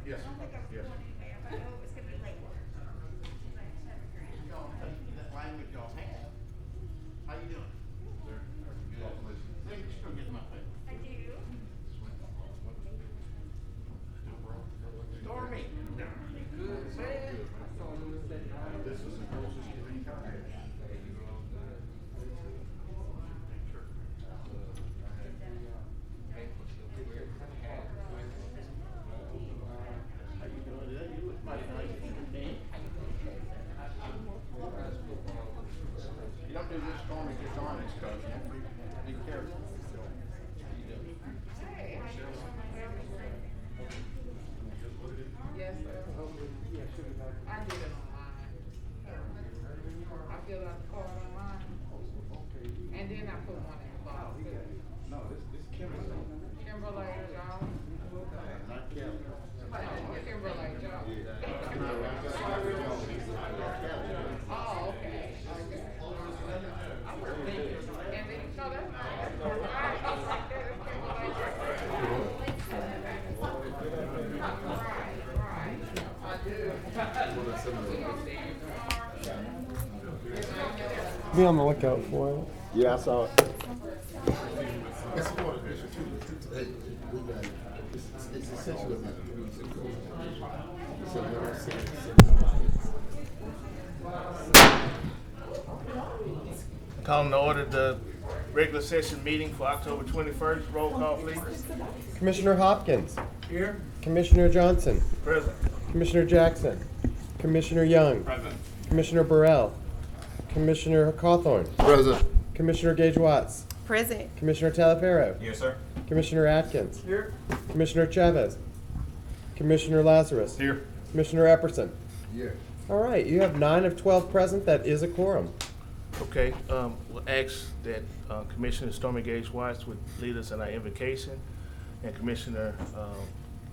Yes. Yes. Language y'all have. How you doing? Thanks for getting my paper. I do. Stormy. Good, man. This is the closest thing I have. How you doing today? You look mighty nice. Man. You don't do this stormy gets on this stuff. Be careful. Hey, how you doing? Yes, sir. I did it online. I filled out the card online. And then I put one in the box. No, this Kimberly. Kimberly, y'all. Not Kelly. Kimberly, y'all. Oh, okay. Okay. I was thinking, and then, no, that's fine. That's perfect. I was like, that is right. I do. Be on the lookout for it. Yeah, I saw it. It's for the issue too. Hey, we got it. It's essentially like Calling to order the regular session meeting for October 21st. Roll call, please. Commissioner Hopkins. Here. Commissioner Johnson. Present. Commissioner Jackson. Commissioner Young. Present. Commissioner Burrell. Commissioner Cawthorn. Present. Commissioner Gage Watts. Present. Commissioner Talaferro. Yes, sir. Commissioner Atkins. Here. Commissioner Chavez. Commissioner Lazarus. Here. Commissioner Epperson. Yes. All right, you have 9 of 12 present. That is a quorum. Okay, we'll ask that Commissioner Stormy Gage Watts would lead us in our invocation, and Commissioner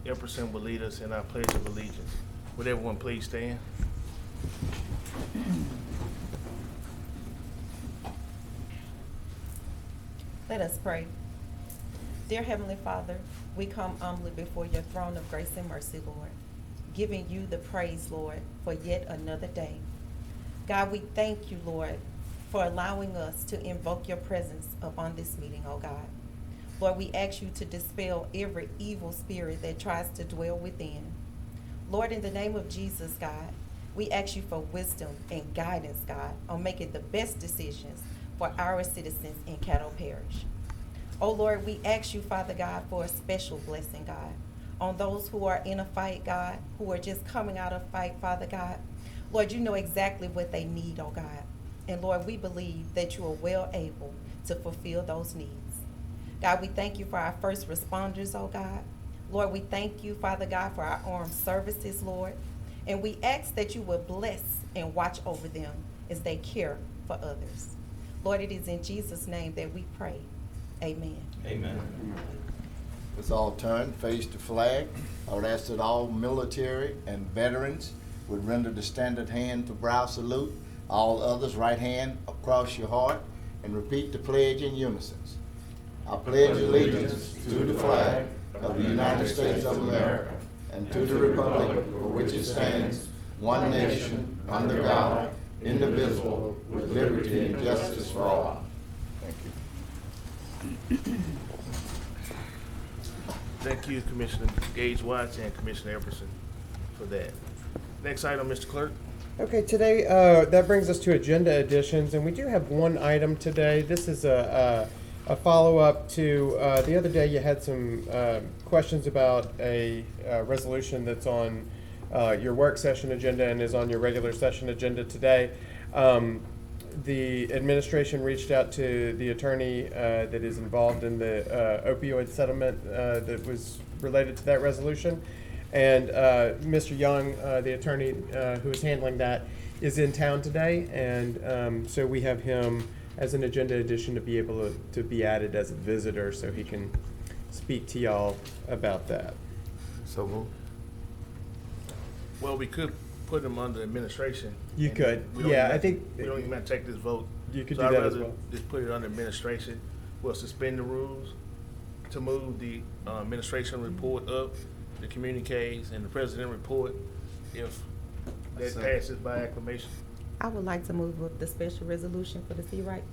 Epperson will lead us in our pledge of allegiance. Would everyone please stand? Let us pray. Dear Heavenly Father, we come humbly before your throne of grace and mercy, Lord, giving you the praise, Lord, for yet another day. God, we thank you, Lord, for allowing us to invoke your presence upon this meeting, oh God. Lord, we ask you to dispel every evil spirit that tries to dwell within. Lord, in the name of Jesus, God, we ask you for wisdom and guidance, God, on making the best decisions for our citizens in Caddo Parish. Oh Lord, we ask you, Father God, for a special blessing, God, on those who are in a fight, God, who are just coming out of fight, Father God. Lord, you know exactly what they need, oh God. And Lord, we believe that you are well able to fulfill those needs. God, we thank you for our first responders, oh God. Lord, we thank you, Father God, for our armed services, Lord. And we ask that you will bless and watch over them as they care for others. Lord, it is in Jesus' name that we pray. Amen. Amen. Let's all turn, face the flag. I would ask that all military and veterans would render the standard hand to brow salute. All others, right hand across your heart, and repeat the pledge in unison. I pledge allegiance to the flag of the United States of America and to the republic for which it stands, one nation, under God, indivisible, with liberty and justice for all. Thank you. Thank you, Commissioner Gage Watts and Commissioner Epperson, for that. Next item, Mr. Clerk. Okay, today, that brings us to agenda additions, and we do have one item today. This is a follow-up to, the other day you had some questions about a resolution that's on your work session agenda and is on your regular session agenda today. The administration reached out to the attorney that is involved in the opioid settlement that was related to that resolution. And Mr. Young, the attorney who is handling that, is in town today, and so we have him as an agenda addition to be able to be added as a visitor, so he can speak to y'all about that. So move. Well, we could put him under administration. You and could, we don't yeah, even I have- think We don't even have to take this vote. you could So do I'd that as rather well. just put it under administration. We'll suspend the rules to move the administration report up, the communiques, and the president report, if that passes by acclamation. I would like to move with the special resolution for the sea right.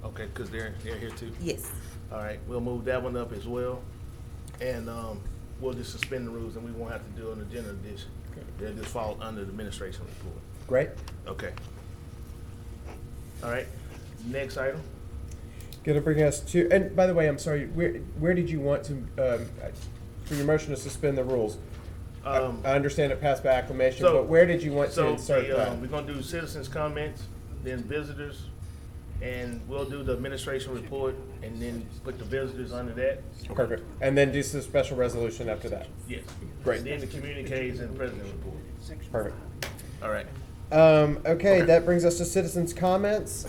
Okay, because they're here too. Yes. All right, we'll move that one up as well. And we'll just suspend the rules, and we won't have to do an agenda addition. They'll just fall under the administration report. Great. Okay. All right, next item. Gonna bring us to, and by the way, I'm sorry, where did you want to, for your motion to suspend the rules? I understand it passed by acclamation, So- but where did you want to So insert that? we're gonna do citizens' comments, then visitors, and we'll do the administration report, and then put the visitors under that. Perfect. And then do some special resolution after that. Yes. Great. And then the communiques and the president report. Perfect. All right. Okay, that brings us to citizens' comments,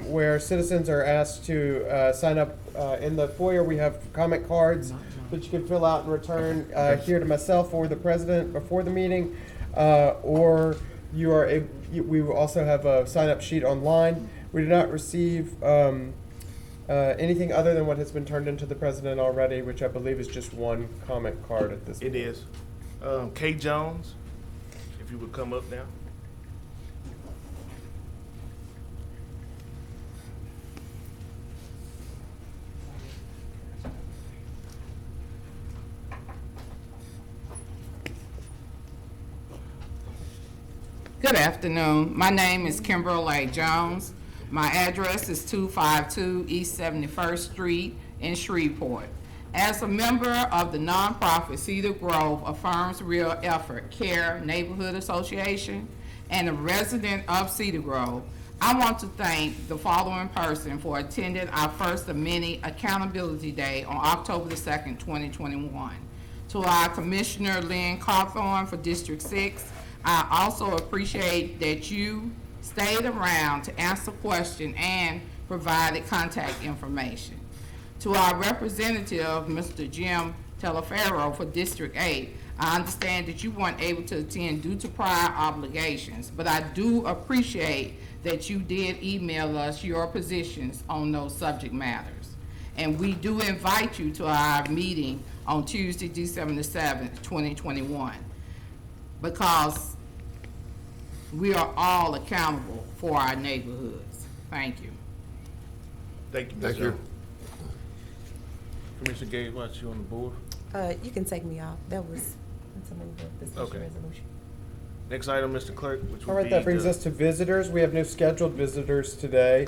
where citizens are asked to sign up. In the foyer, we have comment cards that you can fill out and return here to myself or the president before the meeting, or you are. We will also have a sign-up sheet online. We did not receive anything other than what has been turned into the president already, which I believe is just one comment card at this point. It is. Kay Jones, if you would come up now. Good afternoon. My name is Kimberly Jones. My address is 252 East 71st Street in Shreveport. As a member of the nonprofit Cedar Grove Affirms Real Effort Care Neighborhood Association and a resident of Cedar Grove, I want to thank the following person for attending our first of many Accountability Day on October the 2nd, 2021. To our Commissioner Lynn Cawthorn for District 6, I also appreciate that you stayed around to answer questions and provided contact information. To our representative, Mr. Jim Telefero for District 8, I understand that you weren't able to attend due to prior obligations, but I do appreciate that you did email us your positions on those subject matters. And we do invite you to our meeting on Tuesday, December the 7th, 2021, because we are all accountable for our neighborhoods. Thank you. Thank you, Ms. Thank you. Jones. Commissioner Gage, what's you on the board? You can take me off. That was to move with the special Okay. resolution. Next item, Mr. Clerk, which All would right, be that brings the- us to visitors. We have no scheduled visitors today.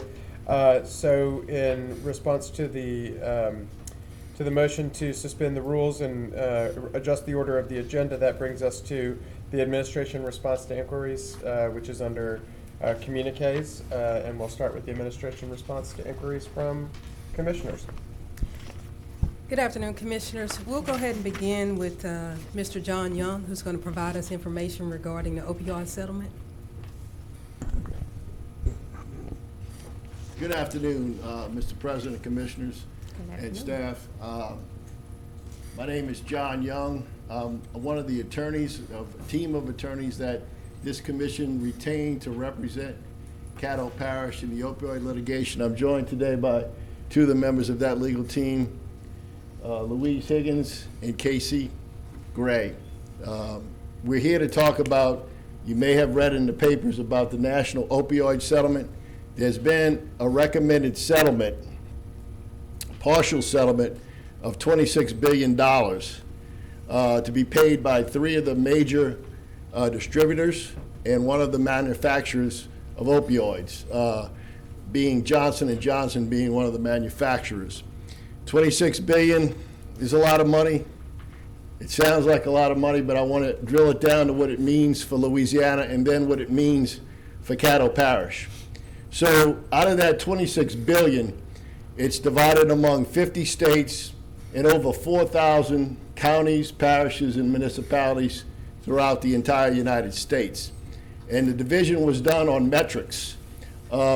So in response to the motion to suspend the rules and adjust the order of the agenda, that brings us to the administration response to inquiries, which is under communiques. And we'll start with the administration response to inquiries from commissioners. Good afternoon, Commissioners. We'll go ahead and begin with Mr. John Young, who's going to provide us information regarding the opioid settlement. Good afternoon, Mr. President, Commissioners, Good and afternoon. staff. My name is John Young. I'm one of the attorneys of a team of attorneys that this commission retained to represent Caddo Parish in the opioid litigation. I'm joined today by two of the members of that legal team, Louise Higgins and Casey Gray. We're here to talk about, you may have read in the papers about the national opioid settlement. There's been a recommended settlement, partial settlement of $26 billion to be paid by three of the major distributors and one of the manufacturers of opioids, being Johnson & Johnson being one of the manufacturers. $26 billion is a lot of money. It sounds like a lot of money, but I want to drill it down to what it means for Louisiana and then what it means for Caddo Parish. So out of that $26 billion, it's divided among 50 states and over 4,000 counties, parishes, and municipalities throughout the entire United States. And the division was done on metrics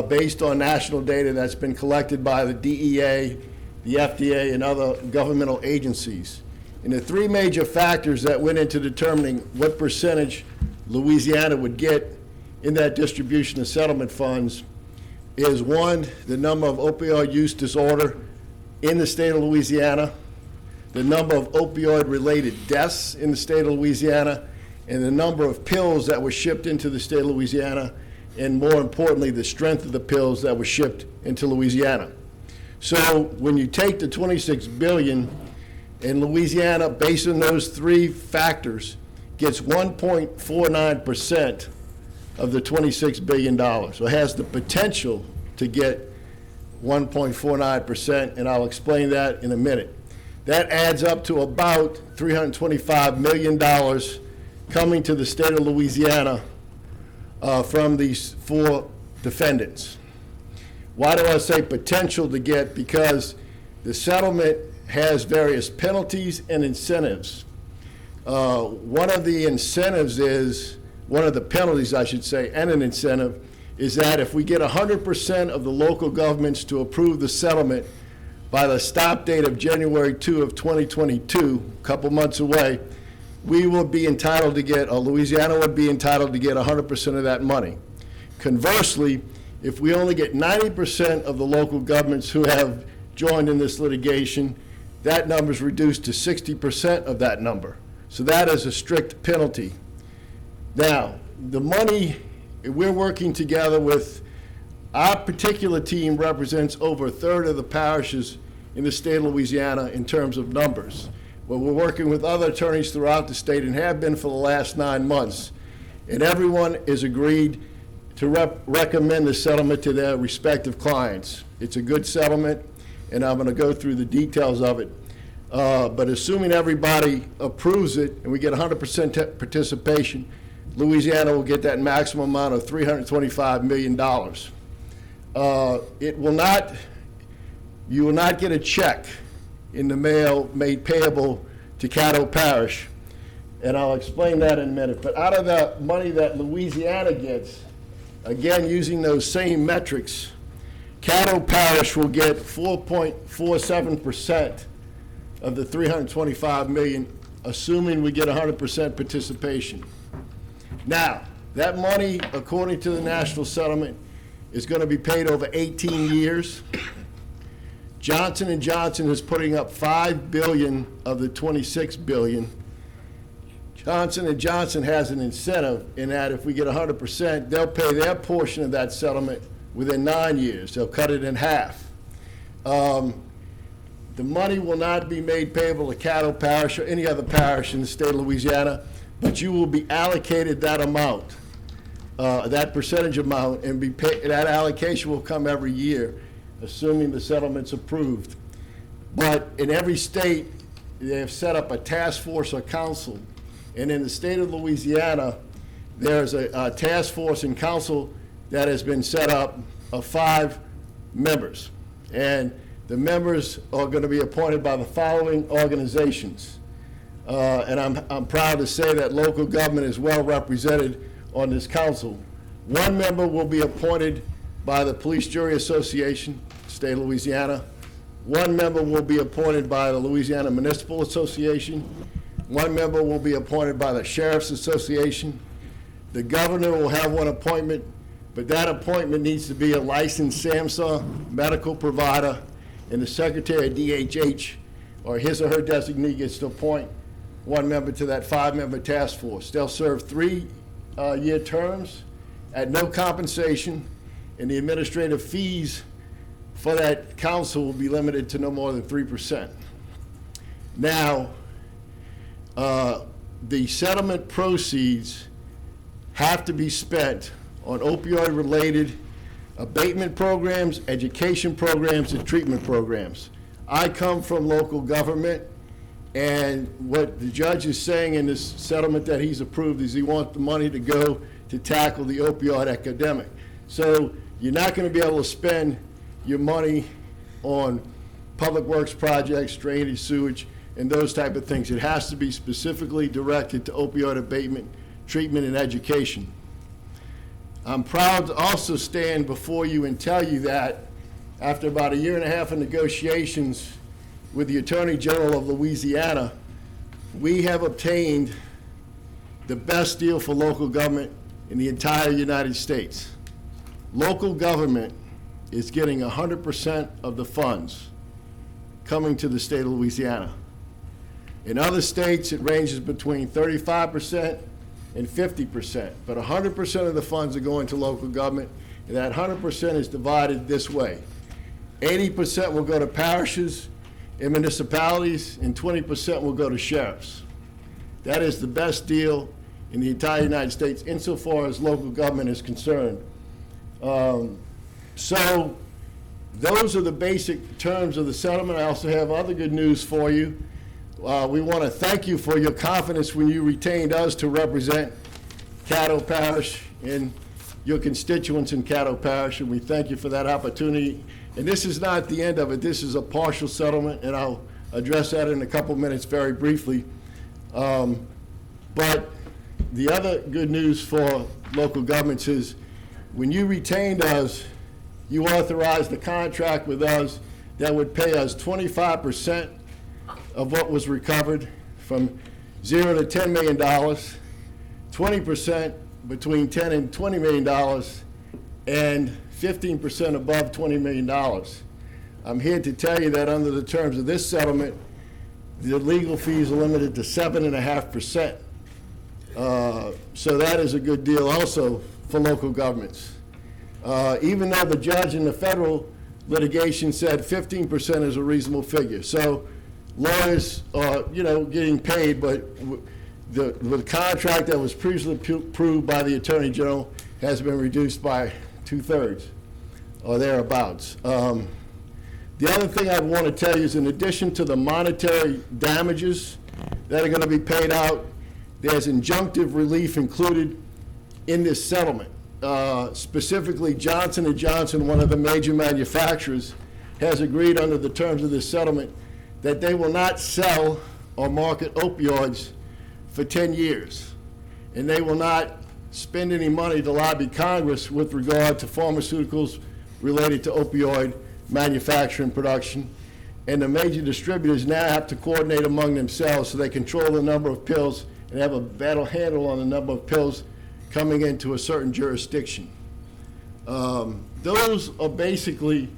based on national data that's been collected by the DEA, the FDA, and other governmental agencies. And the three major factors that went into determining what percentage Louisiana would get in that distribution of settlement funds is, one, the number of opioid use disorder in the state of Louisiana, the number of opioid-related deaths in the state of Louisiana, and the number of pills that were shipped into the state of Louisiana, and more importantly, the strength of the pills that were shipped into Louisiana. So when you take the $26 billion, and Louisiana, based on those three factors, gets 1.49% of the $26 billion. So it has the potential to get 1.49%, and I'll explain that in a minute. That adds up to about $325 million coming to the state of Louisiana from these four defendants. Why do I say potential to get? Because the settlement has various penalties and incentives. One of the incentives is, one of the penalties, I should say, and an incentive, is that if we get 100% of the local governments to approve the settlement by the stop date of January 2 of 2022, a couple months away, we will be entitled to get, or Louisiana would be entitled to get 100% of that money. Conversely, if we only get 90% of the local governments who have joined in this litigation, that number is reduced to 60% of that number. So that is a strict penalty. Now, the money, we're working together with, our particular team represents over a third of the parishes in the state of Louisiana in terms of numbers. But we're working with other attorneys throughout the state and have been for the last 9 months. And everyone is agreed to recommend the settlement to their respective clients. It's a good settlement, and I'm going to go through the details of it. But assuming everybody approves it and we get 100% participation, Louisiana will get that maximum amount of $325 million. You will not get a check in the mail made payable to Caddo Parish, and I'll explain that in a minute. But out of the money that Louisiana gets, again, using those same metrics, Caddo Parish will get 4.47% of the $325 million, assuming we get 100% participation. Now, that money, according to the national settlement, is going to be paid over 18 years. Johnson & Johnson is putting up $5 billion of the $26 billion. Johnson & Johnson has an incentive in that if we get 100%, they'll pay their portion of that settlement within 9 years. They'll cut it in half. The money will not be made payable to Caddo Parish or any other parish in the state of Louisiana, but you will be allocated that amount, that percentage amount, and be paid, that allocation will come every year, assuming the settlement's approved. But in every state, they have set up a task force or council. And in the state of Louisiana, there's a task force and council that has been set up of 5 members. And the members are going to be appointed by the following organizations. And I'm proud to say that local government is well represented on this council. 1 member will be appointed by the Police Jury Association, state of Louisiana. 1 member will be appointed by the Louisiana Municipal Association. 1 member will be appointed by the Sheriff's Association. The governor will have one appointment, but that appointment needs to be a licensed SAMHSA medical provider, and the secretary of DHH or his or her designee gets to appoint one member to that 5-member task force. They'll serve 3-year terms at no compensation, and the administrative fees for that council will be limited to no more than 3%. Now, the settlement proceeds have to be spent on opioid-related abatement programs, education programs, and treatment programs. I come from local government, and what the judge is saying in this settlement that he's approved is he wants the money to go to tackle the opioid epidemic. So you're not going to be able to spend your money on public works projects, drainage, sewage, and those type of things. It has to be specifically directed to opioid abatement, treatment, and education. I'm proud to also stand before you and tell you that after about 1.5 years of negotiations with the Attorney General of Louisiana, we have obtained the best deal for local government in the entire United States. Local government is getting 100% of the funds coming to the state of Louisiana. In other states, it ranges between 35% and 50%, but 100% of the funds are going to local government, and that 100% is divided this way. 80% will go to parishes and municipalities, and 20% will go to sheriffs. That is the best deal in the entire United States insofar as local government is concerned. So those are the basic terms of the settlement. I also have other good news for you. We want to thank you for your confidence when you retained us to represent Caddo Parish and your constituents in Caddo Parish, and we thank you for that opportunity. And this is not the end of it. This is a partial settlement, and I'll address that in a couple minutes very briefly. But the other good news for local governments is when you retained us, you authorized a contract with us that would pay us 25% of what was recovered, from $0 to $10 million, 20% between $10 and $20 million, and 15% above $20 million. I'm here to tell you that under the terms of this settlement, the legal fees are limited to 7.5%. So that is a good deal also for local governments. Even though the judge in the federal litigation said 15% is a reasonable figure. So lawyers are, getting paid, but the contract that was previously approved by the Attorney General has been reduced by 2/3 or thereabouts. The other thing I want to tell you is, in addition to the monetary damages that are going to be paid out, there's injunctive relief included in this settlement. Specifically, Johnson & Johnson, one of the major manufacturers, has agreed under the terms of this settlement that they will not sell or market opioids for 10 years. And they will not spend any money to lobby Congress with regard to pharmaceuticals related to opioid manufacturing production. And the major distributors now have to coordinate among themselves so they control the number of pills and have a better handle on the number of pills coming into a certain jurisdiction. Those are basically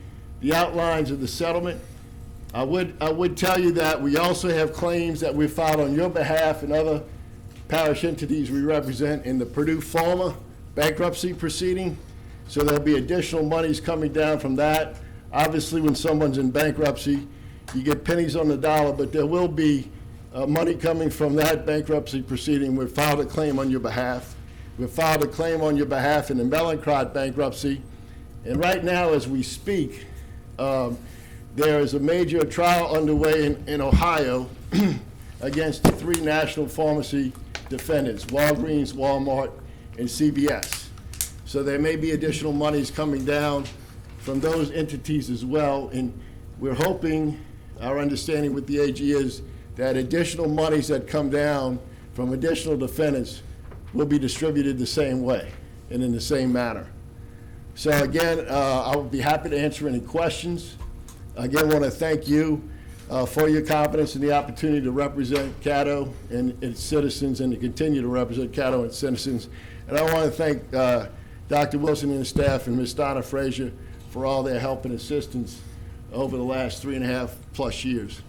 the outlines of the settlement. I would tell you that we also have claims that we filed on your behalf and other parish entities we represent in the Purdue Pharma bankruptcy proceeding. So there'll be additional monies coming down from that. Obviously, when someone's in bankruptcy, you get pennies on the dollar, but there will be money coming from that bankruptcy proceeding. We've filed a claim on your behalf. We've filed a claim on your behalf in the Mellencrot bankruptcy. And right now, as we speak, there is a major trial underway in Ohio against the 3 national pharmacy defendants, Walgreens, Walmart, and CVS. So there may be additional monies coming down from those entities as well. And we're hoping, our understanding with the AG is that additional monies that come down from additional defendants will be distributed the same way and in the same manner. So again, I would be happy to answer any questions. Again, I want to thank you for your confidence and the opportunity to represent Caddo and its citizens and to continue to represent Caddo and its citizens. And I want to thank Dr. Wilson and his staff and Ms. Donna Frazier for all their help and assistance over the last 3.5+ years.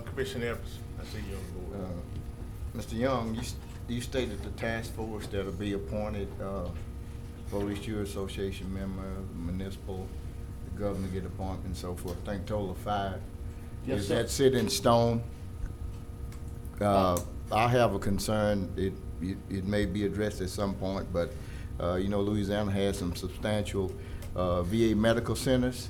Commissioner Evans, I see you on the board. Mr. Young, you stated the task force that'll be appointed, Police Association member, municipal, the governor get appointment and so forth. I think total of 5. Yes, Is sir. that set in stone? I have a concern, it may be addressed at some point, but you know, Louisiana has some substantial VA medical centers,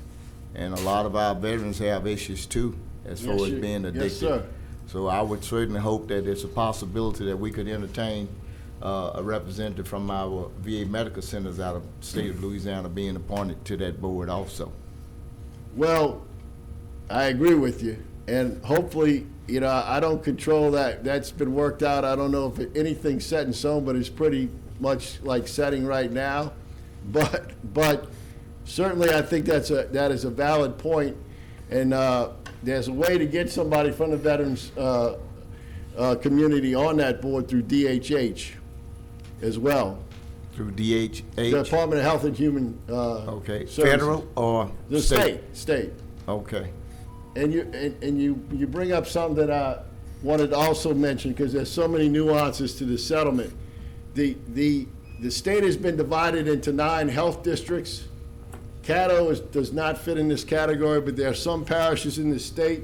and a lot of our veterans have issues too, as far as being addicted. Yes, sir. So I would certainly hope that it's a possibility that we could entertain a representative from our VA medical centers out of the state of Louisiana being appointed to that board also. Well, I agree with you, and hopefully, you know, I don't control that. That's been worked out. I don't know if anything's set in stone, but it's pretty much like setting right now. But certainly, I think that is a valid point, and there's a way to get somebody from the veterans community on that board through DHH as well. Through DHH? The Department of Health and Human Okay, Services. federal or The state. Okay. And you bring up something that I wanted to also mention, because there's so many nuances to the settlement. The state has been divided into 9 health districts. Caddo does not fit in this category, but there are some parishes in the state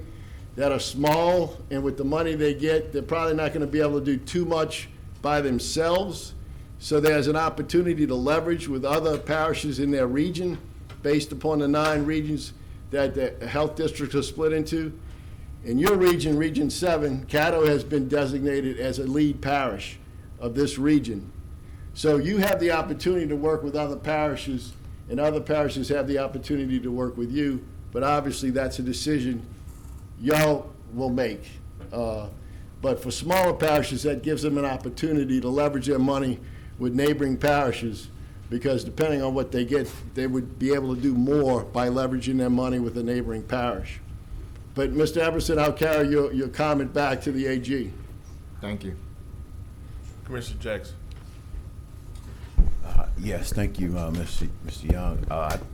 that are small, and with the money they get, they're probably not going to be able to do too much by themselves. So there's an opportunity to leverage with other parishes in their region based upon the 9 regions that the health districts are split into. In your region, Region 7, Caddo has been designated as a lead parish of this region. So you have the opportunity to work with other parishes, and other parishes have the opportunity to work with you, but obviously that's a decision y'all will make. But for smaller parishes, that gives them an opportunity to leverage their money with neighboring parishes, because depending on what they get, they would be able to do more by leveraging their money with a neighboring parish. But Mr. Everson, I'll carry your comment back to the AG. Thank you. Commissioner Jackson. Yes, thank you, Mr. Young.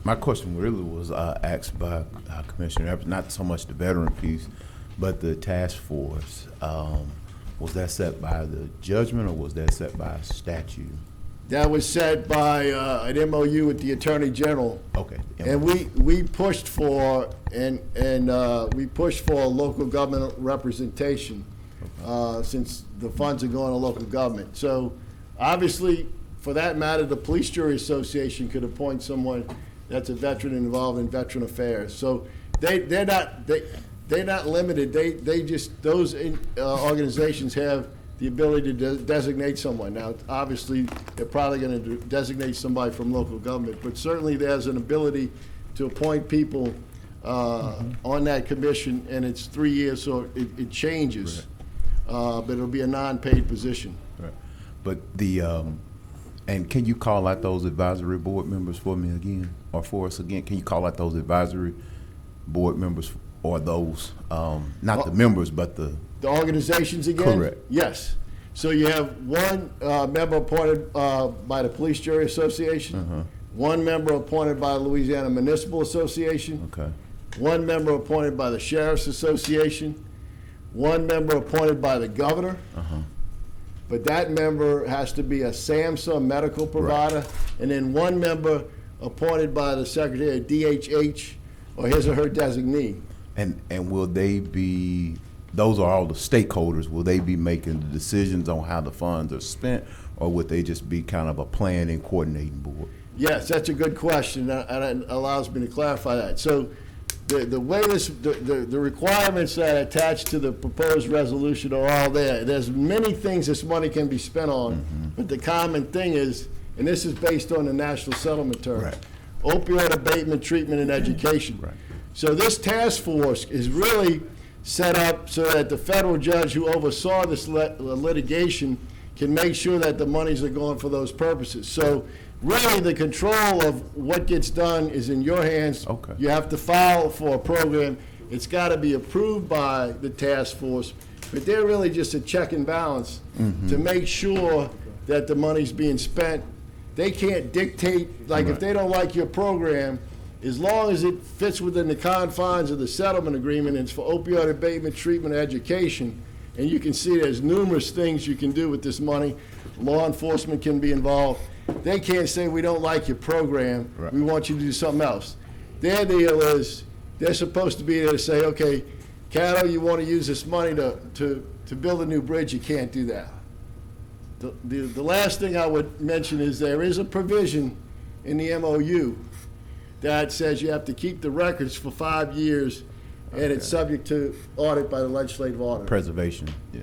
My question really was asked by Commissioner Everson, not so much the veteran piece, but the task force. Was that set by the judgment, or was that set by statute? That was set by an MOU with the Attorney General. Okay. And we pushed for we pushed for local government representation since the funds are going to local government. So obviously, for that matter, the Police Jury Association could appoint someone that's a veteran involved in veteran affairs. So they're not limited. They just, those organizations have the ability to designate someone. Now, obviously, they're probably going to designate somebody from local government, but certainly there's an ability to appoint people on that commission, and it's 3 years, so it changes. Right. But it'll be a non-paid position. Right. But and can you call out those advisory board members for me again, or for us again? Can you call out those advisory board members, or those, not the members, but the organizations again? Correct. Yes. So you have one member appointed by the Police Jury Association, one member appointed by the Louisiana Municipal Association, Okay. one member appointed by the Sheriff's Association, one member appointed by the governor, but that member has to be a SAMHSA medical provider, and then one member appointed by the Secretary of DHH or his or her designee. And will they be, those are all the stakeholders, will they be making the decisions on how the funds are spent, or would they just be kind of a planning, coordinating board? Yes, that's a good question, and it allows me to clarify that. So the way the requirements that attach to the proposed resolution are all there. There's many things this money can be spent on, but the common thing is, and this is based on the national settlement terms, Right. opioid abatement, treatment, and education. Right. So this task force is really set up so that the federal judge who oversaw this litigation can make sure that the monies are going for those purposes. So really, the control of what gets done is in your hands. Okay. You have to file for a program, It's got to be approved by the task force, but they're really just a check and balance to make sure that the money's being spent. They can't dictate, like if they don't like your program, as long as it fits within the confines of the settlement agreement, and it's for opioid abatement, treatment, education, and you can see there's numerous things you can do with this money. Law enforcement can be involved. They can't say, we don't like your program, we want you to do something else. Their deal is, they're supposed to be there to say, okay, Caddo, you want to use this money to build a new bridge, you can't do that. The last thing I would mention is there is a provision in the MOU that says you have to keep the records for 5 years, and it's subject to audit by the legislative auditor. Preservation, yeah.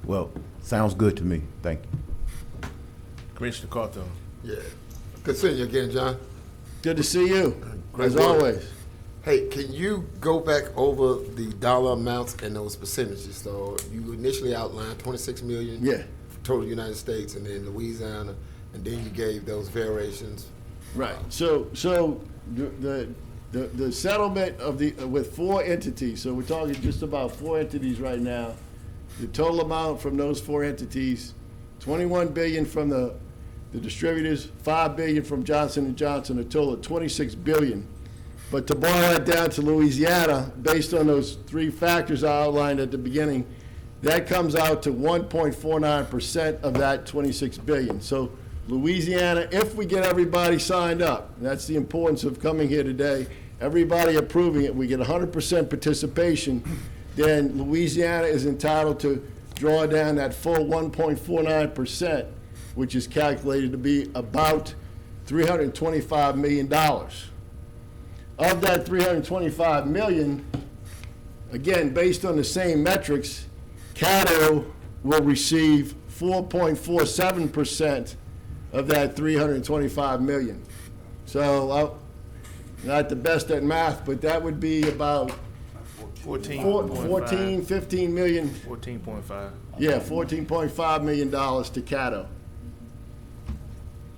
Well, sounds good to me. Thank you. Commissioner Carthon. Yeah. Good seeing you again, John. Good to see you, Great as work. always. Hey, can you go back over the dollar amounts and those percentages? So you initially outlined 26 million Yeah. for total United States, and then Louisiana, and then you gave those variations. Right. So the settlement of the with 4 entities. So we're talking just about 4 entities right now. The total amount from those 4 entities, 21 billion from the distributors, 5 billion from Johnson & Johnson, a total of 26 billion. But to boil that down to Louisiana, based on those 3 factors I outlined at the beginning, that comes out to 1.49% of that 26 billion. So Louisiana, if we get everybody signed up, and that's the importance of coming here today, everybody approving it, we get 100% participation, then Louisiana is entitled to draw down that full 1.49%, which is calculated to be about $325 million. Of that $325 million, again, based on the same metrics, Caddo will receive 4.47% of that $325 million. So I'm not the best at math, but that would be about 14, 15 million. 14.5. Yeah, $14.5 million to Caddo.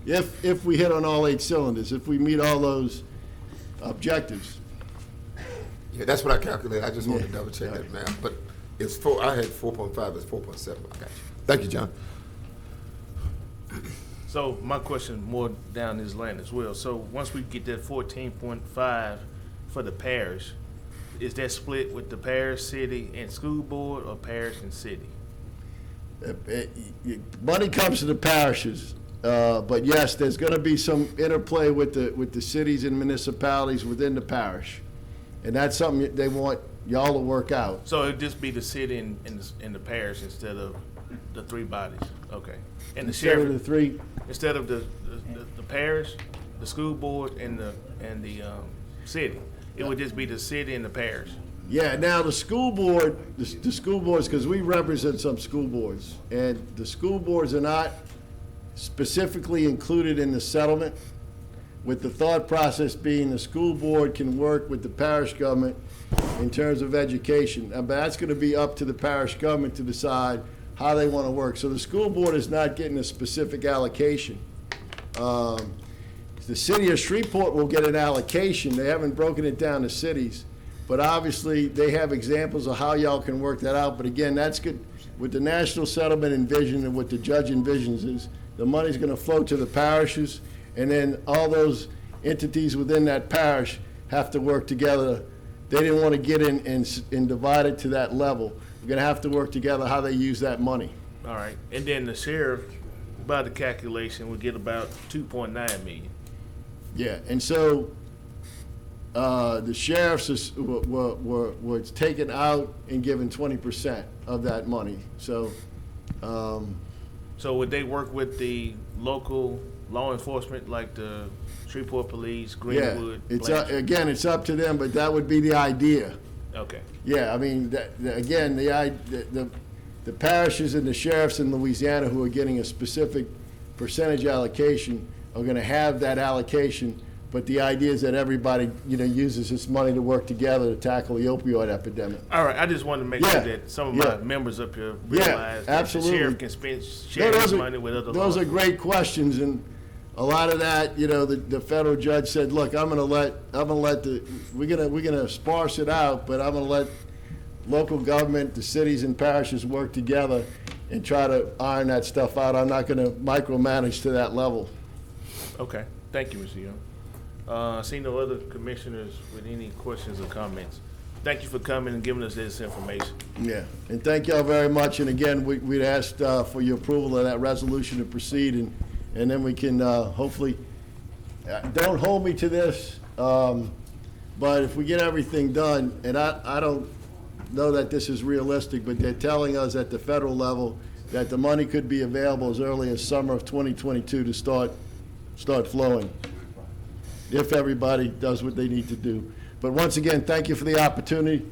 If we hit on all 8 cylinders, if we meet all those objectives. Yeah, that's what I calculated. I just wanted to double check that math. But it's 4. I had 4.5. It's 4.7. I got you. Thank you, John. So my question more down this line as well. So once we get that 14.5 for the parish, is that split with the parish, city, and school board, or parish and city? Money comes to the parishes, but yes, there's going to be some interplay with the cities and municipalities within the parish, and that's something they want y'all to work out. So it'd just be the city and the parish instead of the 3 bodies. Okay. And the Instead sheriff, of the 3. instead of the parish, the school board, and the city, it would just be the city and the parish. Yeah, now the school board, the school boards, because we represent some school boards, and the school boards are not specifically included in the settlement, with the thought process being the school board can work with the parish government in terms of education. But that's going to be up to the parish government to decide how they want to work. So the school board is not getting a specific allocation. The city of Shreveport will get an allocation. They haven't broken it down to cities, but obviously they have examples of how y'all can work that out. But again, that's good. With the national settlement envision and what the judge envisions is the money's going to flow to the parishes, and then all those entities within that parish have to work together. They didn't want to get in and divide it to that level. We're going to have to work together how they use that money. All right. And then the sheriff, by the calculation, would get about 2.9 million. Yeah, and so the sheriffs were taken out and given 20% of that money. So, So would they work with the local law enforcement, like the Shreveport Police, yeah, Greenwood? again, it's up to them, but that would be the idea. Okay. Yeah, I mean, the parishes and the sheriffs in Louisiana who are getting a specific percentage allocation are going to have that allocation, but the idea is that everybody, uses this money to work together to tackle the opioid epidemic. All right, I just wanted to make sure that some of my members up here realize that absolutely. the sheriff can share his money with other Those law are great questions, and a lot of that, you know, the federal judge said, look, we're gonna sparse it out, but I'm gonna let local government, the cities and parishes work together and try to iron that stuff out. I'm not gonna micromanage to that level. Okay, thank you, Mr. Young. I see no other commissioners with any questions or comments. Thank you for coming and giving us this information. Yeah, and thank y'all very much. And again, we'd asked for your approval of that resolution to proceed, and then we can hopefully, don't hold me to this, but if we get everything done, and I don't know that this is realistic, but they're telling us at the federal level that the money could be available as early as summer of 2022 to start flowing, if everybody does what they need to do. But once again, thank you for the opportunity.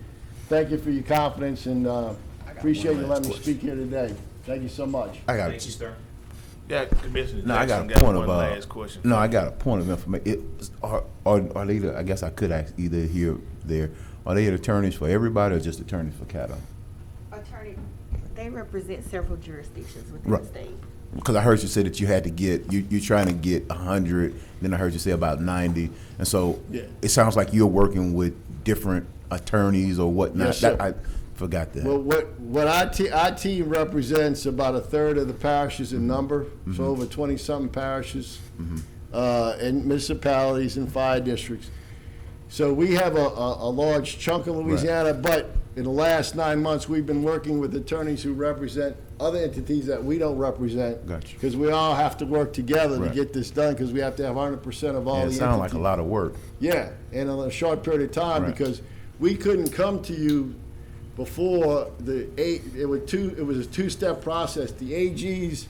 Thank you for your confidence, and appreciate you letting me speak here today. Thank you so much. I got Thank you, sir. Yeah, Commissioner No, I got Jackson a point one of, last question. no, I got a point of information. Are they, I guess I could ask either here or there, are they attorneys for everybody or just attorneys for Caddo? Attorney, they represent several jurisdictions within Right. the state. Because I heard you say that you had to get, you're trying to get 100, then I heard you say about 90. And so Yeah. it sounds like you're working with different attorneys or whatnot. Yes, sir. I forgot that. Well, what our team represents about a third of the parishes in number, so over 20-something parishes, and municipalities and fire districts. So we have a large chunk of Louisiana, but in the last 9 months, we've been working with attorneys who represent other entities that we don't represent. Gotcha. Because we all have to work together to Right. get this done, because we have to have 100% of all the Yeah, it entities. sounds like a lot of work. Yeah, and in a short period of time, Right. because we couldn't come to you before it was a two-step process. The AGs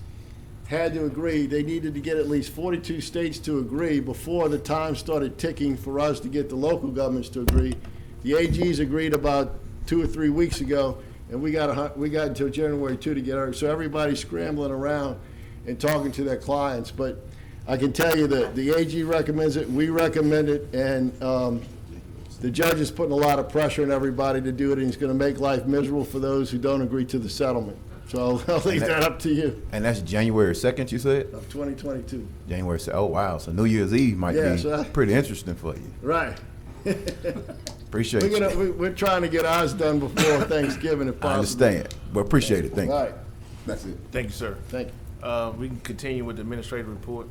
had to agree. They needed to get at least 42 states to agree before the time started ticking for us to get the local governments to agree. The AGs agreed about 2 or 3 weeks ago, and we got until January 2 to get ours. So everybody's scrambling around and talking to their clients. But I can tell you that the AG recommends it, we recommend it, and the judge is putting a lot of pressure on everybody to do it, and he's going to make life miserable for those who don't agree to the settlement. So I'll leave that up to you, And that's January 2nd, you said? of 2022. January 2nd. Oh, wow. So New Year's Eve might Yeah, be so pretty interesting for you. Right. Appreciate you. We're trying to get ours done before Thanksgiving if I possible. understand, but appreciate it. Thank you. Right, That's it. Thank you, sir. thank you. We can continue with the administrative report.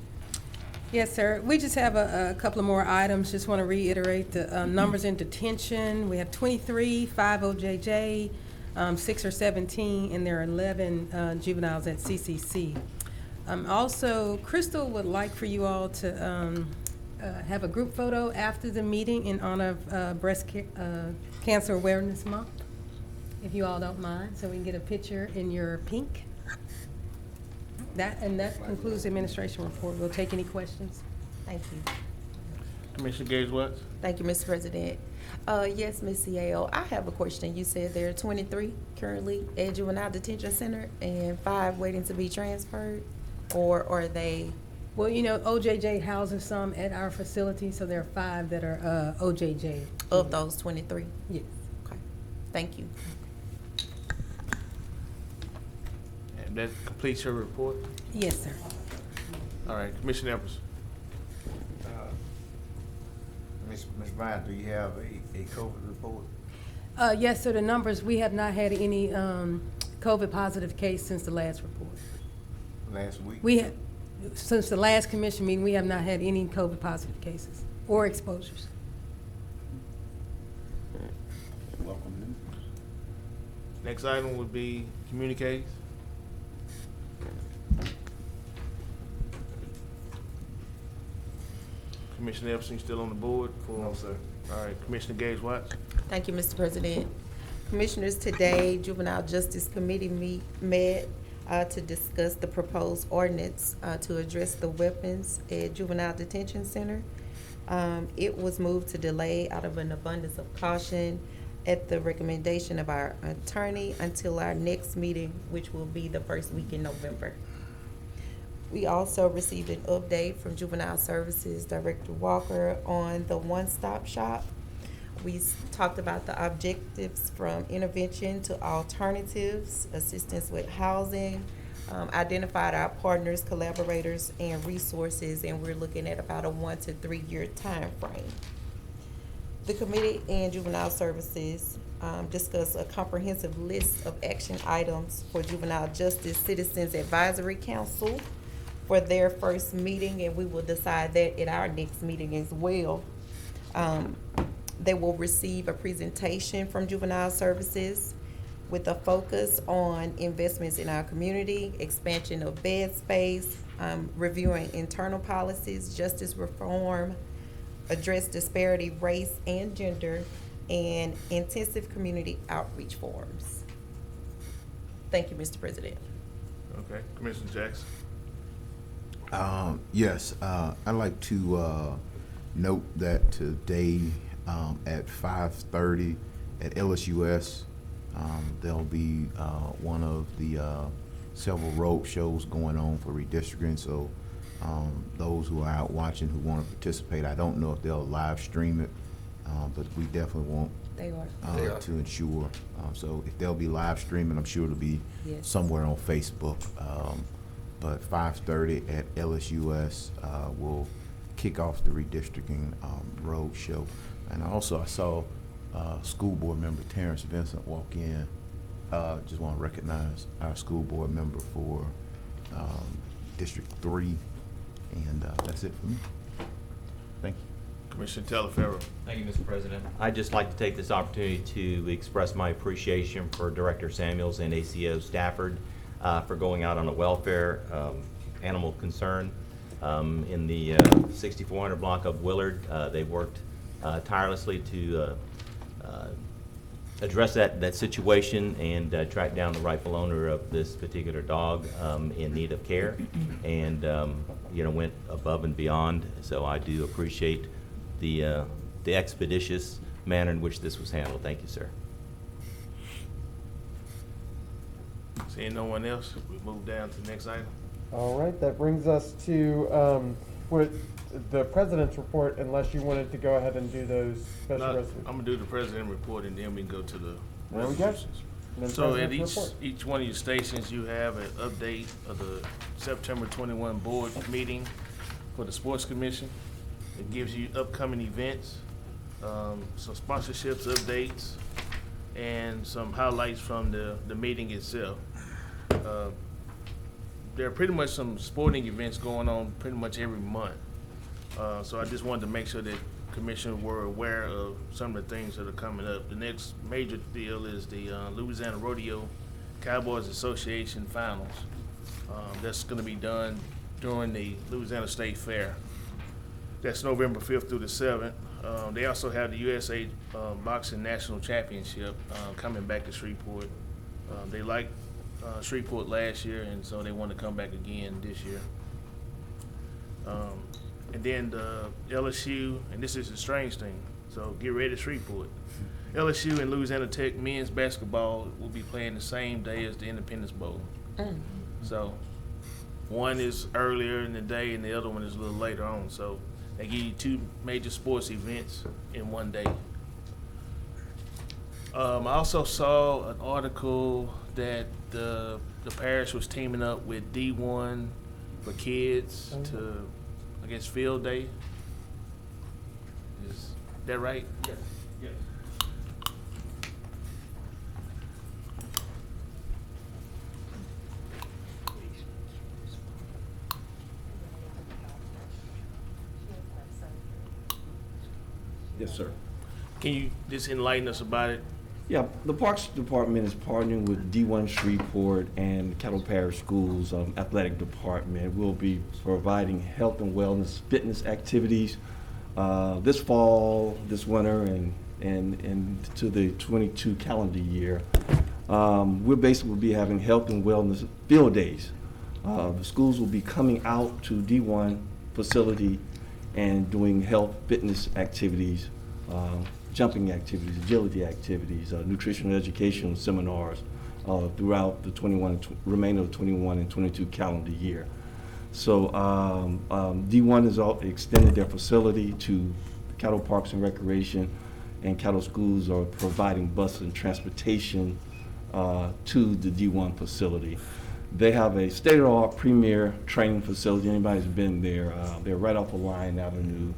Yes, sir. We just have a couple of more items. Just want to reiterate the numbers in detention. We have 23, 5 OJJ, 6 or 17, and there are 11 juveniles at CCC. Also, Crystal would like for you all to have a group photo after the meeting in honor of Cancer Awareness Month, if you all don't mind, so we can get a picture in your pink. That concludes the administration report. We'll take any questions. Thank you. Commissioner Gage Watts? Thank you, Mr. President. Yes, Ms. Cielo, I have a question. You said there are 23 currently at Juvenile Detention Center and 5 waiting to be transferred? Or are they? Well, you know, OJJ houses some at our facility, so there are 5 that are OJJ. Of those 23? Yes. Okay, thank you. And that completes your report? Yes, sir. All right, Commissioner Evers. Ms. Bryant, do you have a COVID report? Yes, so the numbers, we have not had any COVID positive case since the last report. Last week? Since the last commission meeting, we have not had any COVID positive cases or exposures. Welcome news. Next item would be communiques. Commissioner Epstein still on the board for? No, sir. All right, Commissioner Gage Watts? Thank you, Mr. President. Commissioners, today, Juvenile Justice Committee met to discuss the proposed ordinance to address the weapons at Juvenile Detention Center. It was moved to delay out of an abundance of caution at the recommendation of our attorney until our next meeting, which will be the first week in November. We also received an update from Juvenile Services Director Walker on the one-stop shop. We talked about the objectives from intervention to alternatives, assistance with housing, identified our partners, collaborators, and resources, and we're looking at about a 1 to 3 year time frame. The Committee and Juvenile Services discussed a comprehensive list of action items for Juvenile Justice Citizens Advisory Council for their first meeting, and we will decide that at our next meeting as well. They will receive a presentation from Juvenile Services with a focus on investments in our community, expansion of bed space, reviewing internal policies, justice reform, address disparity, race and gender, and intensive community outreach forums. Thank you, Mr. President. Okay, Commissioner Jackson. Yes, I'd like to note that today at 5:30 at LSUS, there'll be one of the several road shows going on for redistricting. So those who are out watching who want to participate, I don't know if they'll live stream it, but we definitely want They are. They are. to ensure. So if they'll be live streaming, I'm sure it'll be Yes. somewhere on Facebook. But 5:30 at LSUS will kick off the redistricting road show. And also I saw school board member Terrence Vincent walk in. Just want to recognize our school board member for District 3. And that's it for me. Thank you. Commissioner Talaferro. Thank you, Mr. President. I'd just like to take this opportunity to express my appreciation for Director Samuels and ACO Stafford for going out on a welfare animal concern in the 6400 block of Willard. They worked tirelessly to address that situation and track down the rightful owner of this particular dog in need of care, and went above and beyond. So I do appreciate the expeditious manner in which this was handled. Thank you, sir. Seeing no one else, we move down to the next item. All right, that brings us to what the president's report, unless you wanted to go ahead and do those special I'm resolutions. gonna do the president report and then we can go to the There we go. resolutions. And then So at president's report. each one of your stations, you have an update of the September 21 board meeting for the Sports Commission. It gives you upcoming events, some sponsorships, updates, and some highlights from the meeting itself. There are pretty much some sporting events going on pretty much every month. So I just wanted to make sure that commissioners were aware of some of the things that are coming up. The next major deal is the Louisiana Rodeo Cowboys Association Finals. That's gonna be done during the Louisiana State Fair. That's November 5th through the 7th. They also have the USA Boxing National Championship coming back to Shreveport. They liked Shreveport last year, and so they want to come back again this year. And then the LSU, and this is a strange thing, so get ready, Shreveport. LSU and Louisiana Tech men's basketball will be playing the same day as the Independence Bowl. So one is earlier in the day and the other one is a little later on. So they give you two major sports events in one day. I also saw an article that the parish was teaming up with D1 for kids to, I guess, field day. Is that right? Yes. Yes. Yes, sir. Can you just enlighten us about it? Yeah, the Parks Department is partnering with D1 Shreveport and Caddo Parish Schools Athletic Department. We'll be providing health and wellness fitness activities this fall, this winter, and to the 22 calendar year. We'll basically be having health and wellness field days. The schools will be coming out to D1 facility and doing health fitness activities, jumping activities, agility activities, nutritional educational seminars throughout the remainder of 21 and 22 calendar year. So D1 has extended their facility to Caddo Parks and Recreation, and Caddo Schools are providing bus and transportation to the D1 facility. They have a state-of-the-art premier training facility. Anybody's been there, they're right off of Lyon Avenue,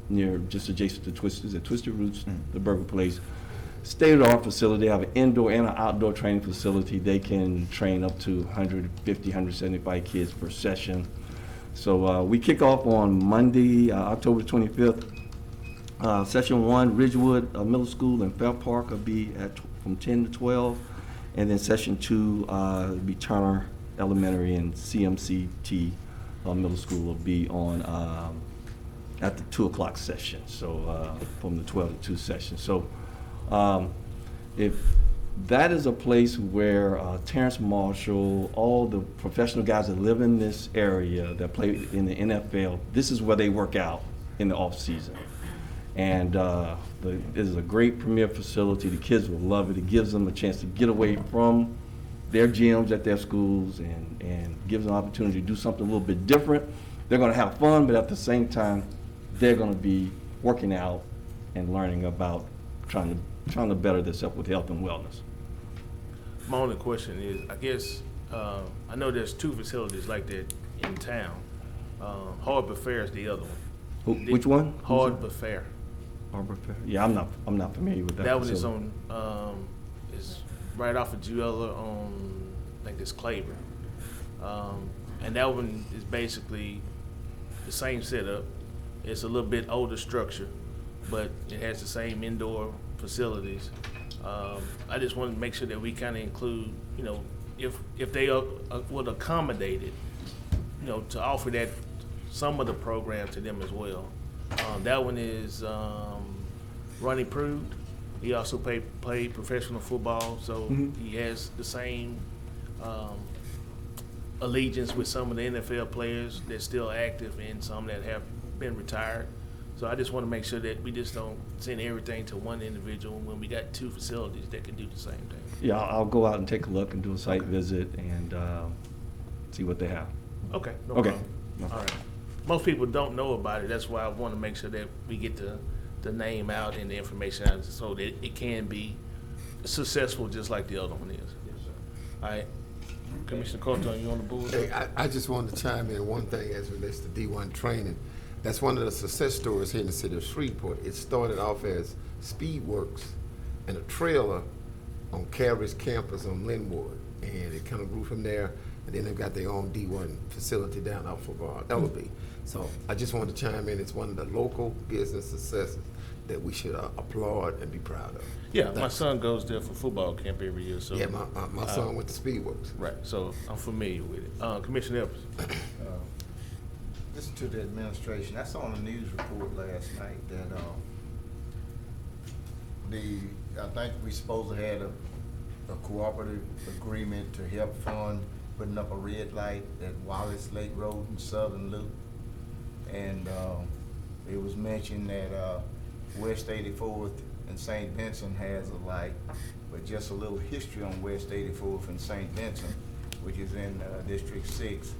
near, just adjacent to Twisted, Twisted Roots, the burger place. State-of-the-art facility. They have an indoor and an outdoor training facility. They can train up to 150, 175 kids per session. So we kick off on Monday, October 25th. Session 1, Ridgewood Middle School and Fair Park will be from 10 to 12. And then session 2 will be Turner Elementary, and CMCT Middle School will be on at the 2 o'clock session. So from the 12 to 2 session. So if that is a place where Terrence Marshall, all the professional guys that live in this area that play in the NFL, this is where they work out in the off season. And it is a great premier facility. The kids will love it. It gives them a chance to get away from their gyms at their schools and gives them an opportunity to do something a little bit different. They're going to have fun, but at the same time, they're going to be working out and learning about trying to better themselves with health and wellness. My only question is, I guess, I know there's 2 facilities like that in town. Hard but Fair is the other one. Which one? Hard but Fair. Harbor Fair? Yeah, I'm not familiar with that. That one is facility. on, is right off of Juella on, I think it's Claiborne. And that one is basically the same setup. It's a little bit older structure, but it has the same indoor facilities. I just want to make sure that we kind of include, you know, if they would accommodate it, you know, to offer that, some of the programs to them as well. That one is running proved. He also played professional football, so he has the same allegiance with some of the NFL players that's still active and some that have been retired. So I just want to make sure that we just don't send everything to one individual when we got 2 facilities that can do the same thing. Yeah, I'll go out and take a look and do a site visit and see what they have. Okay, no Okay. problem. All right. Most people don't know about it. That's why I want to make sure that we get the name out and the information out so that it can be successful just like the other one is. Yes, sir. All right. Commissioner Corton, you on the board? Hey, I just wanted to chime in one thing as it relates to D1 training. That's one of the success stories here in the city of Shreveport. It started off as Speedworks and a trailer on Calvary's campus on Linwood, and it kind of grew from there. And then they've got their own D1 facility down off of Ellaby. So I just wanted to chime in. It's one of the local business successes that we should applaud and be proud of. Yeah, my Thanks. son goes there for football camp every year. So Yeah, my son went to Speedworks. Right, so I'm familiar with it. Commissioner Evans. This is to the administration. I saw on the news report last night that I think we supposed to have a cooperative agreement to help fund putting up a red light at Wallace Lake Road and Southern Loop. And it was mentioned that West 84th and St. Vincent has a light, but just a little history on West 84th and St. Vincent, which is in District 6.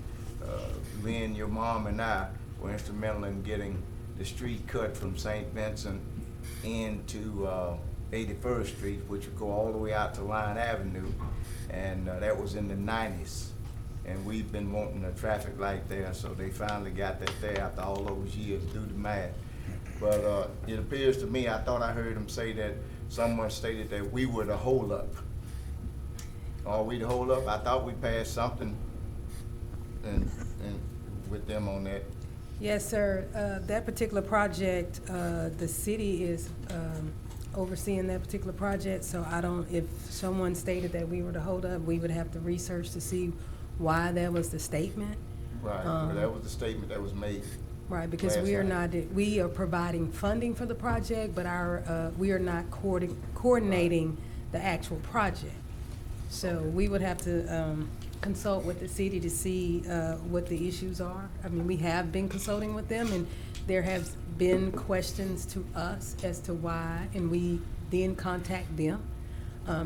Lynn, your mom, and I were instrumental in getting the street cut from St. Vincent into 81st Street, which would go all the way out to Lyon Avenue, and that was in the 90s. And we've been wanting a traffic light there, so they finally got that there after all those years, do the math. But it appears to me, I thought I heard him say that someone stated that we were the holdup. Are we the holdup? I thought we passed something and with them on that. Yes, sir. That particular project, the city is overseeing that particular project, so if someone stated that we were the holdup, we would have to research to see why that was the statement. Right, well, that was the statement that was made. Right, because we are providing funding for the project, but we are not coordinating the actual project. So we would have to consult with the city to see what the issues are. I mean, we have been consulting with them, and there have been questions to us as to why, and we then contact them.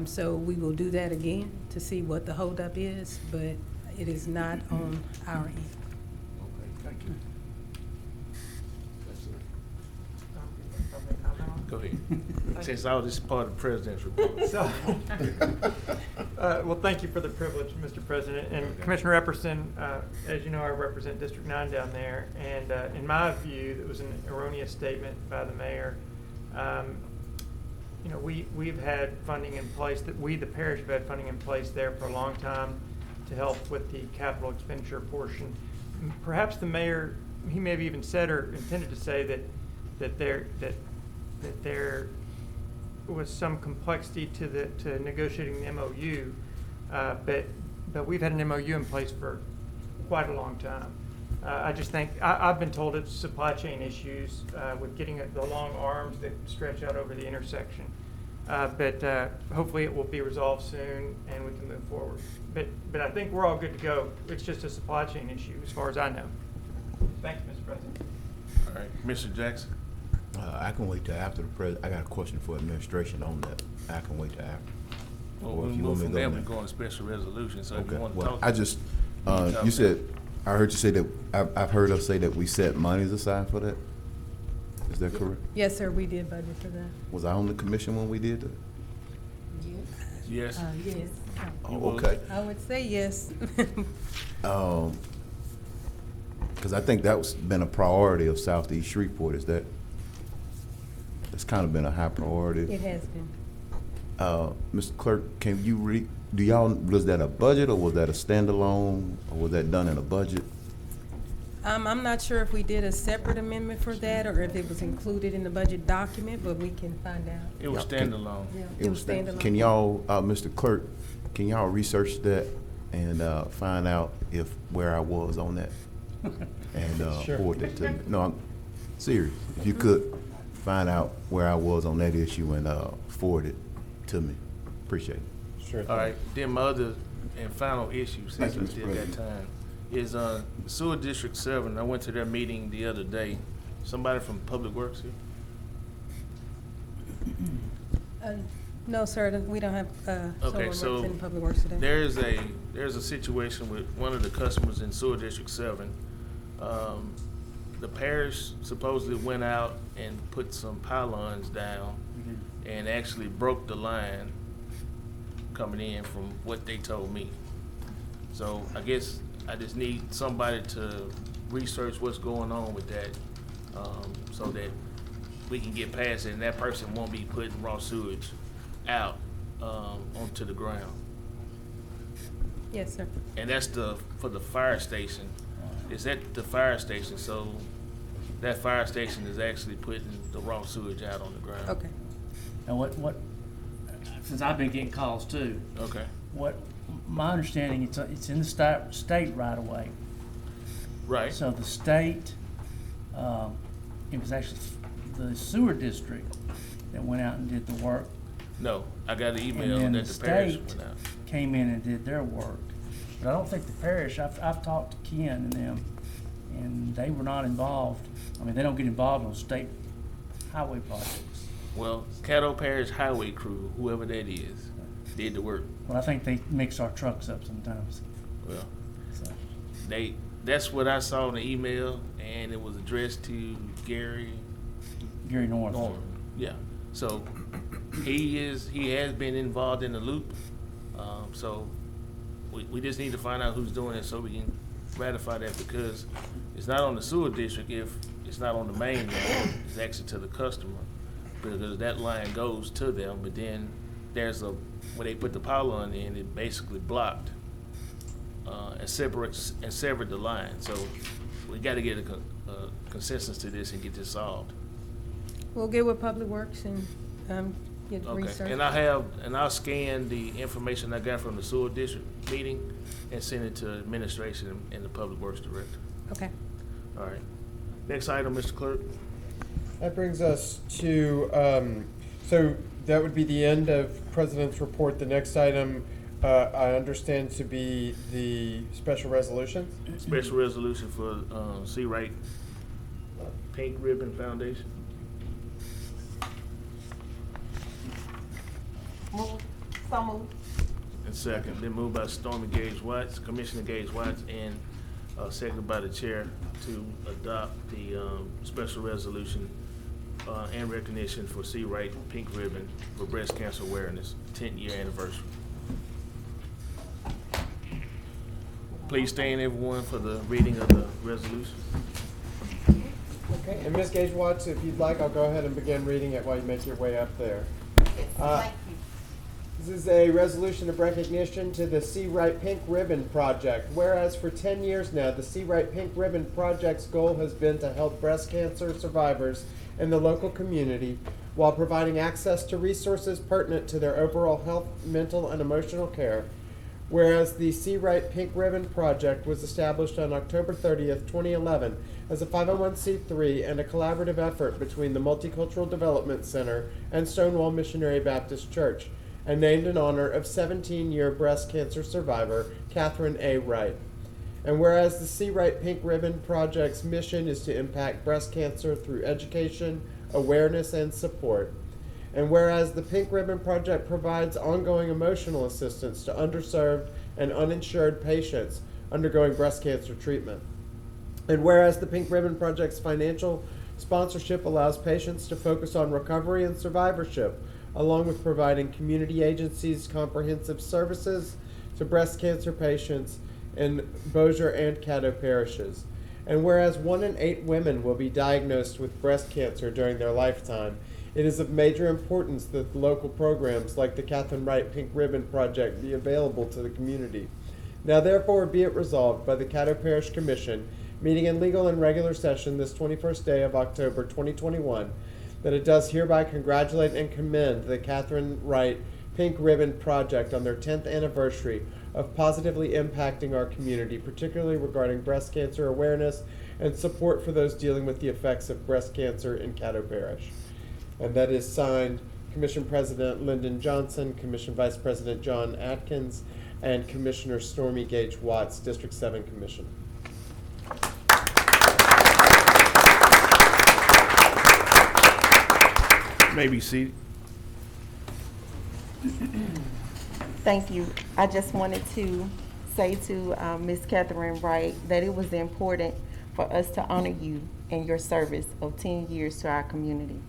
So we will do that again to see what the holdup is, but it is not on our end. Okay, thank you. Go ahead. Since all this is part of the president's report. So, Well, thank you for the privilege, Mr. President. And Commissioner Epperson, as you know, I represent District 9 down there. And in my view, it was an erroneous statement by the mayor. You know, we've had funding in place, that we, the parish, have had funding in place there for a long time to help with the capital expenditure portion. Perhaps the mayor, he may have even said or intended to say that there was some complexity to negotiating the MOU, but we've had an MOU in place for quite a long time. I just think, I've been told it's supply chain issues with getting the long arms that stretch out over the intersection. But hopefully it will be resolved soon and we can move forward. But I think we're all good to go. It's just a supply chain issue as far as I know. Thank you, Mr. President. All right, Mr. Jackson. I can wait till after the president. I got a question for administration on that. I can wait till after. Well, Or we'll if you move want me from to go there, now. we go on special resolution, so if you Okay, want to well, talk. I just, talk you now. said, I heard you say that, I've heard us say that we set monies aside for that. Is that correct? Yes, sir, we did budget for that. Was I on the commission when we did that? Yes. Yes. Oh, okay. I would say yes. Because I think that's been a priority of Southeast Shreveport, is that? It's kind of been a high priority. It has been. Mr. Clerk, can you was that a budget or was that a standalone, or was that done in a budget? I'm not sure if we did a separate amendment for that or if it was included in the budget document, but we can find out. It was standalone. Yeah, It was Can y'all, Mr. Clerk, can y'all research that and find out where I was on that? And Sure. forward that to me. No, I'm serious. If you could find out where I was on that issue and forward it to me. Appreciate it. Sure. All right, then my other and final issue, since Thank you, we Mr. still got President. time, is Sewer District 7. I went to their meeting the other day. Somebody from Public Works here? No, sir, we don't have someone Okay, so representing Public Works today. there's a situation with one of the customers in Sewer District 7. The parish supposedly went out and put some pylons down and actually broke the line coming in from what they told me. So I guess I just need somebody to research what's going on with that, so that we can get past it and that person won't be putting raw sewage out onto the ground. Yes, sir. And that's for the fire station. It's at the fire station, so that fire station is actually putting the raw sewage out on the ground. Okay. Now, what, since I've been getting calls too, Okay. my understanding, it's in the state right away. Right. So the state, it was actually the sewer district that went out and did the work. No, I got an And email then that the the parish state went out. came in and did their work. But I don't think the parish, I've talked to Ken and them, and they were not involved. I mean, they don't get involved on state highway projects. Well, Caddo Parish Highway Crew, whoever that is, did the work. Well, I think they mix our trucks up sometimes. Well, So, that's what I saw in the email, and it was addressed to Gary Gary North. Norman. Yeah. So he has been involved in the loop. So we just need to find out who's doing it so we can ratify that, because it's not on the sewer district if it's not on the main line. It's actually to the customer, because that line goes to them, but then there's where they put the pylon in, it basically blocked and severed the line. So we got to get a consensus to this and get this solved. We'll get with Public Works and get Okay, research. and I'll scan the information I got from the sewer district meeting and send it to administration and the Public Works Director. Okay. All right. Next item, Mr. Clerk. That brings us to, so that would be the end of President's report. The next item, I understand to be the special resolutions. Special resolution for C. Wright Pink Ribbon Foundation. So moved. And second, been moved by Stormy Gage Watts, Commissioner Gage Watts, and seconded by the chair to adopt the special resolution and recognition for C. Wright Pink Ribbon for breast cancer awareness, 10th year anniversary. Please stand, everyone, for the reading of the resolution. Okay, and Ms. Gage Watts, if you'd like, I'll go ahead and begin reading it while you make your way up there. This is a resolution of recognition to the See Right Pink Ribbon Project. Whereas for 10 years now, the See Right Pink Ribbon Project's goal has been to help breast cancer survivors in the local community while providing access to resources pertinent to their overall health, mental, and emotional care. Whereas the See Right Pink Ribbon Project was established on October 30th, 2011 as a 501c3 and a collaborative effort between the Multicultural Development Center and Stonewall Missionary Baptist Church, and named in honor of 17-year breast cancer survivor Catherine A. Wright. And whereas the See Right Pink Ribbon Project's mission is to impact breast cancer through education, awareness, and support. And whereas the Pink Ribbon Project provides ongoing emotional assistance to underserved and uninsured patients undergoing breast cancer treatment. And whereas the Pink Ribbon Project's financial sponsorship allows patients to focus on recovery and survivorship, along with providing community agencies comprehensive services to breast cancer patients in Bossier and Caddo parishes. And whereas 1 in 8 women will be diagnosed with breast cancer during their lifetime, it is of major importance that local programs like the Catherine Wright Pink Ribbon Project be available to the community. Now therefore be it resolved by the Caddo Parish Commission, meeting in legal and regular session this 21st day of October 2021, that it does hereby congratulate and commend the Catherine Wright Pink Ribbon Project on their 10th anniversary of positively impacting our community, particularly regarding breast cancer awareness and support for those dealing with the effects of breast cancer in Caddo Parish. And that is signed Commission President Lyndon Johnson, Commission Vice President John Atkins, and Commissioner Stormy Gage Watts, District 7 Commission. May be seated. Thank you. I just wanted to say to Ms. Catherine Wright that it was important for us to honor you and your service of 10 years to our community.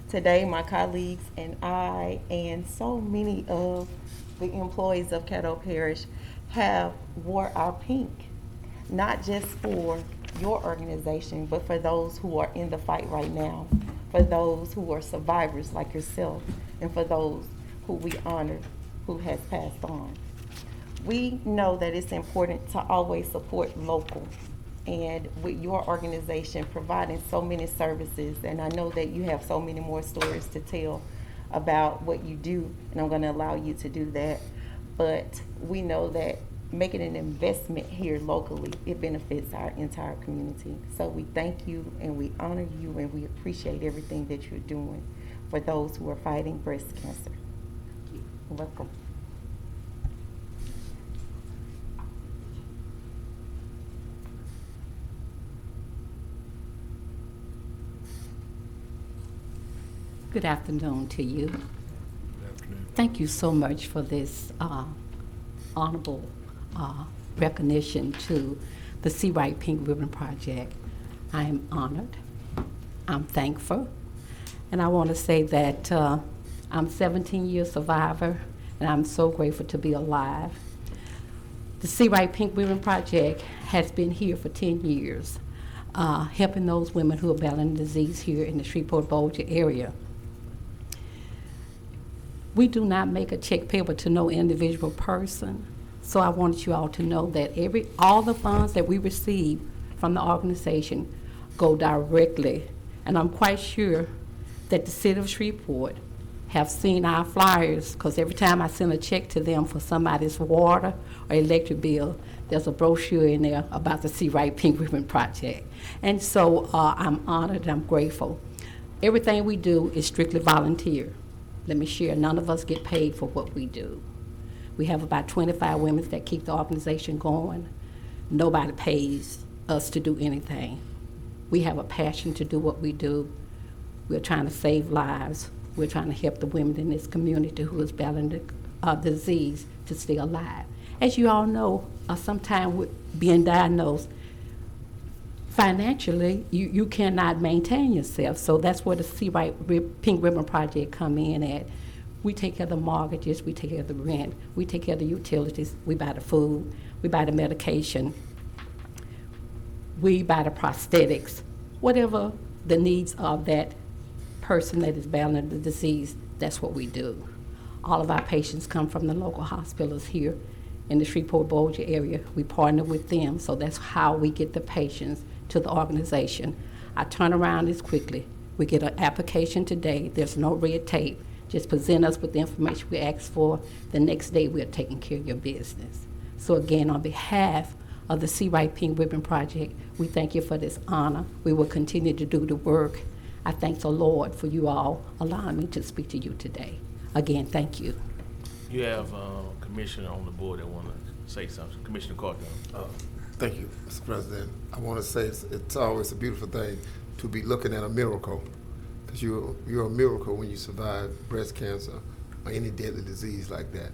Today, my colleagues and I and so many of the employees of Caddo Parish have wore our pink, not just for your organization, but for those who are in the fight right now, for those who are survivors like yourself, and for those who we honor who has passed on. We know that it's important to always support local, and with your organization providing so many services, and I know that you have so many more stories to tell about what you do, and I'm going to allow you to do that, but we know that making an investment here locally, it benefits our entire community. So we thank you and we honor you and we appreciate everything that you're doing for those who are fighting breast cancer. You're welcome. Good afternoon to you. Thank you so much for this honorable recognition to the See Right Pink Ribbon Project. I am honored. I'm thankful. And I want to say that I'm a 17-year survivor, and I'm so grateful to be alive. The See Right Pink Ribbon Project has been here for 10 years, helping those women who are battling disease here in the Shreveport-Bossier area. We do not make a check payable to no individual person. So I wanted you all to know that all the funds that we receive from the organization go directly. And I'm quite sure that the city of Shreveport have seen our flyers, because every time I send a check to them for somebody's water or electric bill, there's a brochure in there about the See Right Pink Ribbon Project. And so I'm honored and I'm grateful. Everything we do is strictly volunteer. Let me share, none of us get paid for what we do. We have about 25 women that keep the organization going. Nobody pays us to do anything. We have a passion to do what we do. We're trying to save lives. We're trying to help the women in this community who is battling the disease to stay alive. As you all know, sometimes with being diagnosed, financially, you cannot maintain yourself. So that's where the See Right Pink Ribbon Project come in at. We take care of the mortgages, we take care of the rent, we take care of the utilities, we buy the food, we buy the medication, we buy the prosthetics, whatever the needs of that person that is battling the disease, that's what we do. All of our patients come from the local hospitals here in the Shreveport-Bossier area. We partner with them, so that's how we get the patients to the organization. Our turnaround is quickly. We get an application today. There's no red tape. Just present us with the information we ask for. The next day, we're taking care of your business. So again, on behalf of the See Right Pink Ribbon Project, we thank you for this honor. We will continue to do the work. I thank the Lord for you all allowing me to speak to you today. Again, thank you. You have a commissioner on the board that want to say something. Commissioner Carter. Thank you, Mr. President. I want to say it's always a beautiful thing to be looking at a miracle, because you're a miracle when you survive breast cancer or any deadly disease like that.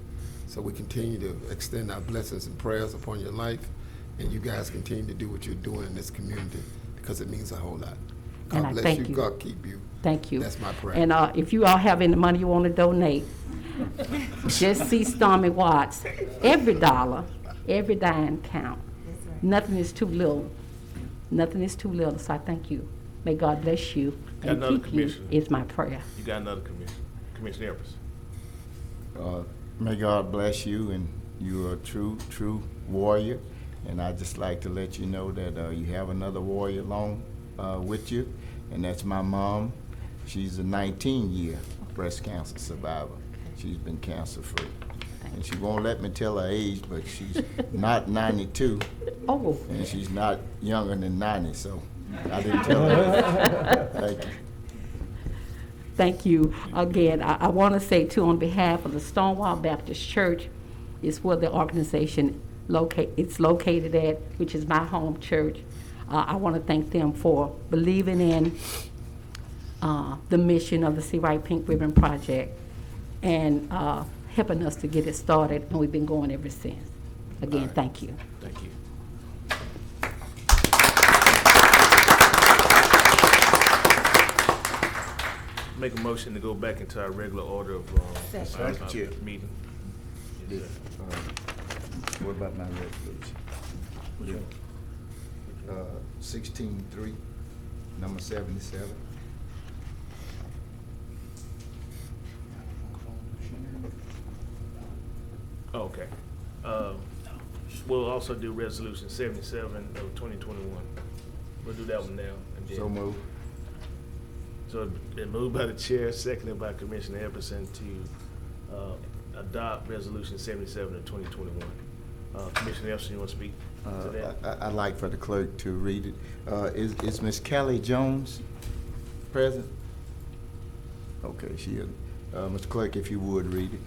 So we continue to extend our blessings and prayers upon your life, and you guys continue to do what you're doing in this community, because it means a whole lot. God bless you. God keep you. Thank you. That's my prayer. And if you all have any money you want to donate, just see Stormy Watts. Every dollar, every dime count. Nothing is too little. Nothing is too little. So I thank you. May God bless you and keep you is my prayer. You got another commissioner. Commissioner Epperson. May God bless you, and you are a true warrior. And I'd just like to let you know that you have another warrior along with you, and that's my mom. She's a 19-year breast cancer survivor. She's been cancer-free. And she won't let me tell her age, but she's not 92. Oh. And she's not younger than 90, so I didn't tell her. Thank you. Thank you. Again, I want to say, too, on behalf of the Stonewall Baptist Church, is where the organization it's located at, which is my home church. I want to thank them for believing in the mission of the See Right Pink Ribbon Project and helping us to get it started, and we've been going ever since. Again, thank you. Thank you. Make a motion to go back into our regular order of meeting. Yeah. What about my resolution? 16-3, number 77. Okay. We'll also do resolution 77 of 2021. We'll do that one now. And then, So move. So it moved by the chair, seconded by Commissioner Epperson to adopt resolution 77 of 2021. Commissioner Epperson, you want to speak to that? I'd like for the clerk to read it. Is Ms. Kelly Jones present? Okay, she is. Mr. Clerk, if you would read it.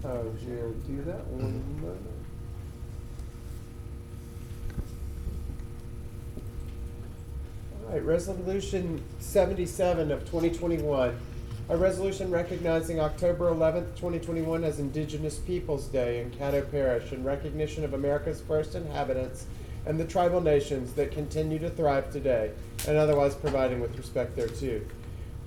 Oh, she'll do that one moment. All right, Resolution 77 of 2021, a resolution recognizing October 11th, 2021 as Indigenous Peoples Day in Caddo Parish in recognition of America's first inhabitants and the tribal nations that continue to thrive today, and otherwise providing with respect thereto.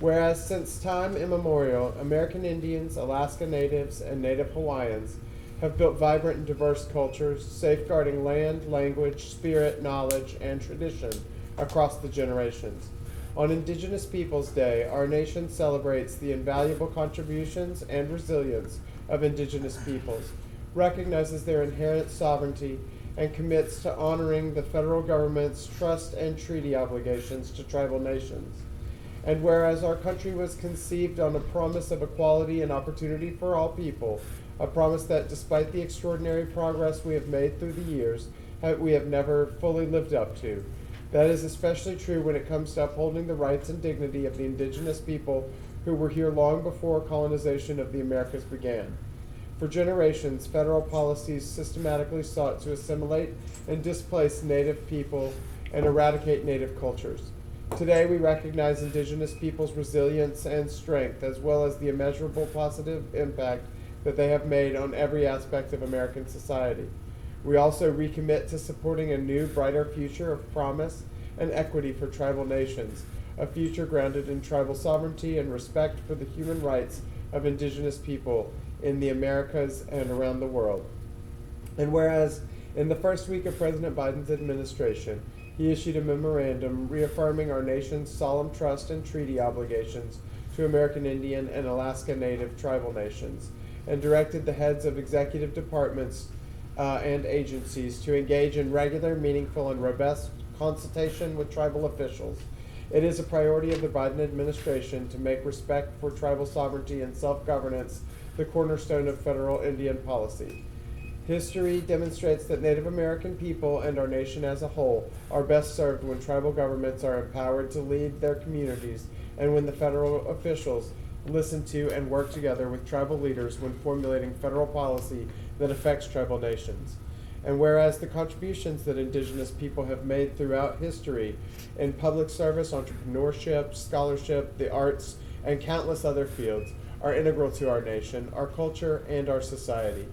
Whereas since time immemorial, American Indians, Alaska Natives, and Native Hawaiians have built vibrant and diverse cultures, safeguarding land, language, spirit, knowledge, and tradition across the generations. On Indigenous Peoples Day, our nation celebrates the invaluable contributions and resilience of Indigenous peoples, recognizes their inherent sovereignty, and commits to honoring the federal government's trust and treaty obligations to tribal nations. And whereas our country was conceived on a promise of equality and opportunity for all people, a promise that despite the extraordinary progress we have made through the years, we have never fully lived up to. That is especially true when it comes to upholding the rights and dignity of the indigenous people who were here long before colonization of the Americas began. For generations, federal policies systematically sought to assimilate and displace Native people and eradicate Native cultures. Today, we recognize Indigenous peoples' resilience and strength, as well as the immeasurable positive impact that they have made on every aspect of American society. We also recommit to supporting a new, brighter future of promise and equity for tribal nations, a future grounded in tribal sovereignty and respect for the human rights of indigenous people in the Americas and around the world. And whereas in the first week of President Biden's administration, he issued a memorandum reaffirming our nation's solemn trust and treaty obligations to American Indian and Alaska Native tribal nations, and directed the heads of executive departments and agencies to engage in regular, meaningful, and robust consultation with tribal officials. It is a priority of the Biden administration to make respect for tribal sovereignty and self-governance the cornerstone of federal Indian policy. History demonstrates that Native American people and our nation as a whole are best served when tribal governments are empowered to lead their communities and when the federal officials listen to and work together with tribal leaders when formulating federal policy that affects tribal nations. And whereas the contributions that indigenous people have made throughout history in public service, entrepreneurship, scholarship, the arts, and countless other fields are integral to our nation, our culture, and our society.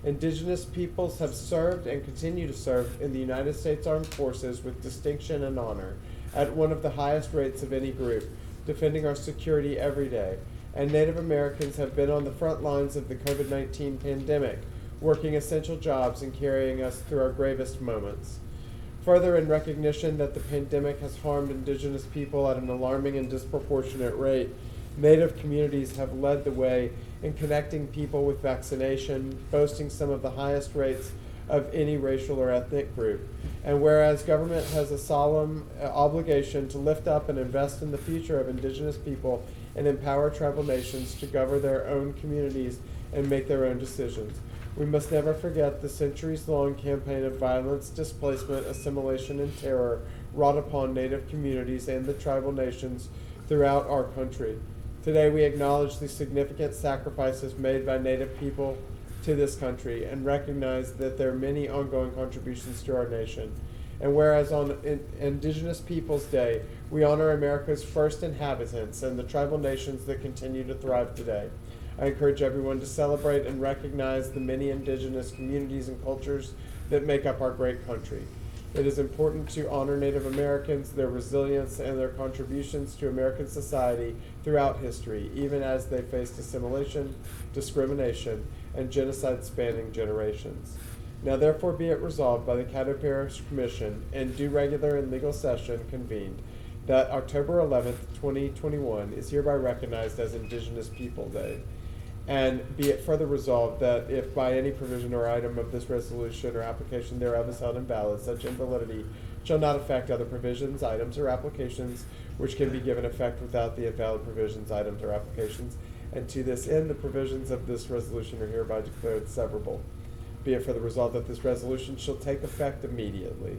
Indigenous peoples have served and continue to serve in the United States Armed Forces with distinction and honor at one of the highest rates of any group, defending our security every day. And Native Americans have been on the front lines of the COVID-19 pandemic, working essential jobs and carrying us through our gravest moments. Further, in recognition that the pandemic has harmed indigenous people at an alarming and disproportionate rate, Native communities have led the way in connecting people with vaccination, boasting some of the highest rates of any racial or ethnic group. And whereas government has a solemn obligation to lift up and invest in the future of indigenous people and empower tribal nations to govern their own communities and make their own decisions, we must never forget the centuries-long campaign of violence, displacement, assimilation, and terror wrought upon Native communities and the tribal nations throughout our country. Today, we acknowledge the significant sacrifices made by Native people to this country and recognize that there are many ongoing contributions to our nation. And whereas on Indigenous Peoples Day, we honor America's first inhabitants and the tribal nations that continue to thrive today, I encourage everyone to celebrate and recognize the many indigenous communities and cultures that make up our great country. It is important to honor Native Americans, their resilience, and their contributions to American society throughout history, even as they faced assimilation, discrimination, and genocide spanning generations. Now therefore be it resolved by the Caddo Parish Commission in due regular and legal session convened that October 11th, 2021 is hereby recognized as Indigenous People Day. And be it further resolved that if by any provision or item of this resolution or application thereof is held invalid, such invalidity shall not affect other provisions, items, or applications which can be given effect without the invalid provisions, items, or applications. And to this end, the provisions of this resolution are hereby declared severable. Be it further resolved that this resolution shall take effect immediately.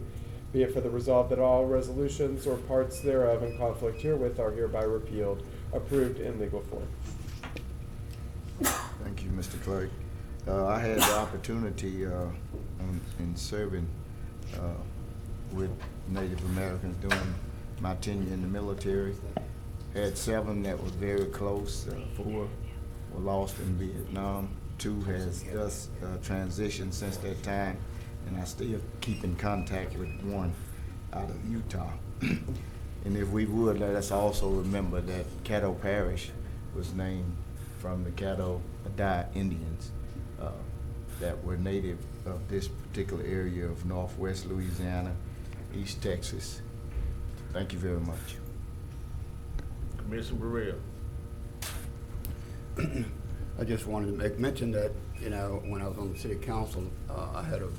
Be it further resolved that all resolutions or parts thereof in conflict herewith are hereby repealed, approved in legal form. Thank you, Mr. Clerk. I had the opportunity in serving with Native Americans during my tenure in the military. Had 7 that was very close. 4 were lost in Vietnam. 2 has just transitioned since that time, and I still keep in contact with 1 out of Utah. And if we would, let us also remember that Caddo Parish was named from the Caddo Indians that were native of this particular area of northwest Louisiana, East Texas. Thank you very much. Commissioner Rodeo. I just wanted to make mention that, you know, when I was on the city council, I had a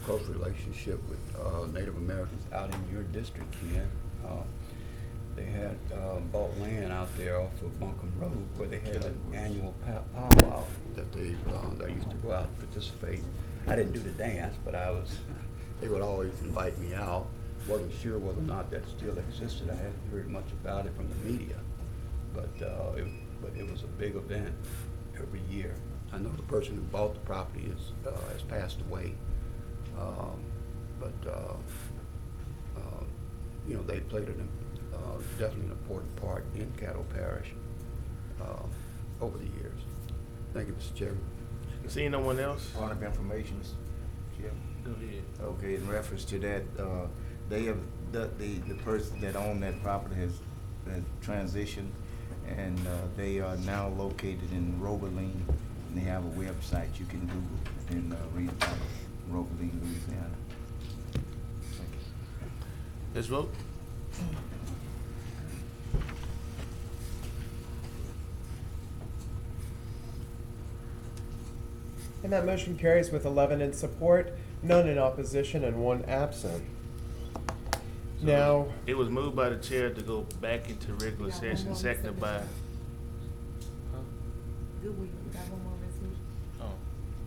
close relationship with Native Americans out in your district, Ken. They had bought land out there off of Buncombe Road where they had an annual powwow that they used to go out and participate. I didn't do the dance, but they would always invite me out. Wasn't sure whether or not that still existed. I hadn't heard much about it from the media, but it was a big event every year. I know the person who bought the property has passed away, you know, they played definitely an important part in Caddo Parish over the years. Thank you, Mr. Chairman. Seeing no one else? Point of information, Mr. Chairman. Go ahead. Okay, in reference to that, they have the person that owned that property has transitioned, and they are now located in Roebling, and they have a website you can Google and read about Roebling, Louisiana. Let's vote. And that motion carries with 11 in support, none in opposition, and 1 absent. So Now, it was moved by the chair to go back into regular session, seconded by, Goodwill, you got one more resolution? oh,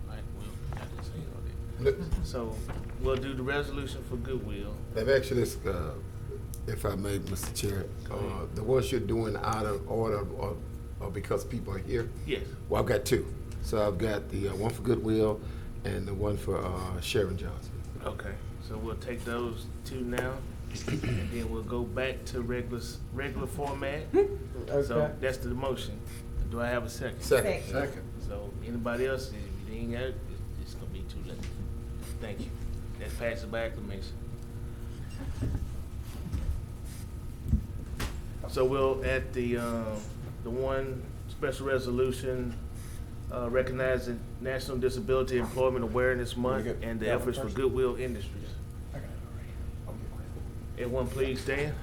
right, well, I didn't say all that. So we'll do the resolution for Goodwill. They've actually, if I may, Mr. Chair, the ones you're doing out of order or because people are here? Yes. Well, I've got 2. So I've got the one for Goodwill and the one for Sharon Johnson. Okay, so we'll take those 2 now, and then we'll go back to regular format. Okay. So that's the motion. Do I have a second? Second. So anybody else, if you ain't got it, it's gonna be too late. Thank you. That passes by acclamation. So we'll add the one special resolution recognizing National Disability Employment Awareness Month and the efforts for Goodwill Industries. Everyone please stand.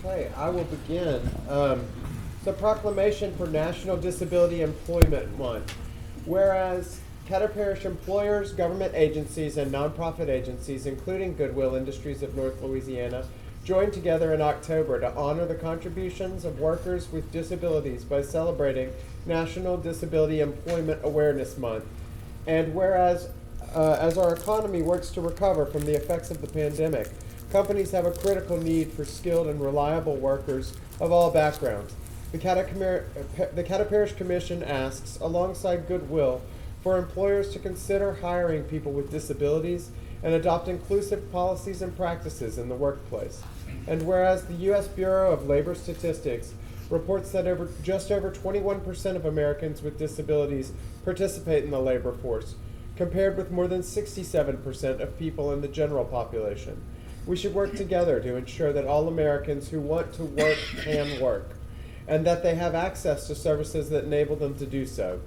okay, I will begin. The Proclamation for National Disability Employment Month. Whereas Caddo Parish employers, government agencies, and nonprofit agencies, including Goodwill Industries of North Louisiana, joined together in October to honor the contributions of workers with disabilities by celebrating National Disability Employment Awareness Month. And whereas, as our economy works to recover from the effects of the pandemic, companies have a critical need for skilled and reliable workers of all backgrounds. The Caddo Parish Commission asks, alongside Goodwill, for employers to consider hiring people with disabilities and adopt inclusive policies and practices in the workplace. And whereas the U.S. Bureau of Labor Statistics reports that just over 21% of Americans with disabilities participate in the labor force, compared with more than 67% of people in the general population. We should work together to ensure that all Americans who want to work can work, and that they have access to services that enable them to do so.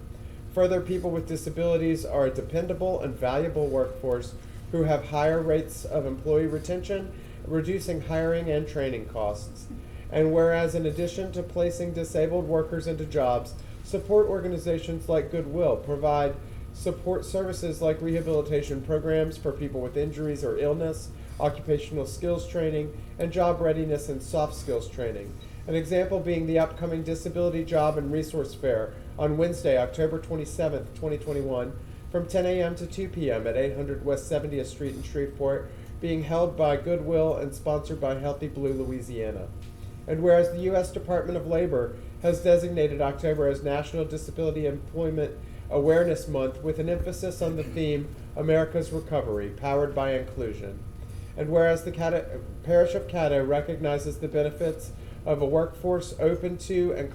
Further, people with disabilities are a dependable and valuable workforce who have higher rates of employee retention, reducing hiring and training costs. And whereas in addition to placing disabled workers into jobs, support organizations like Goodwill provide support services like rehabilitation programs for people with injuries or illness, occupational skills training, and job readiness and soft skills training. An example being the upcoming Disability Job and Resource Fair on Wednesday, October 27th, 2021, from 10 a.m. to 2 p.m. at 800 West 70th Street in Shreveport, being held by Goodwill and sponsored by Healthy Blue, Louisiana. And whereas the U.S. Department of Labor has designated October as National Disability Employment Awareness Month with an emphasis on the theme, America's Recovery, Powered by Inclusion. And whereas the Parish of Caddo recognizes the benefits of a workforce open to and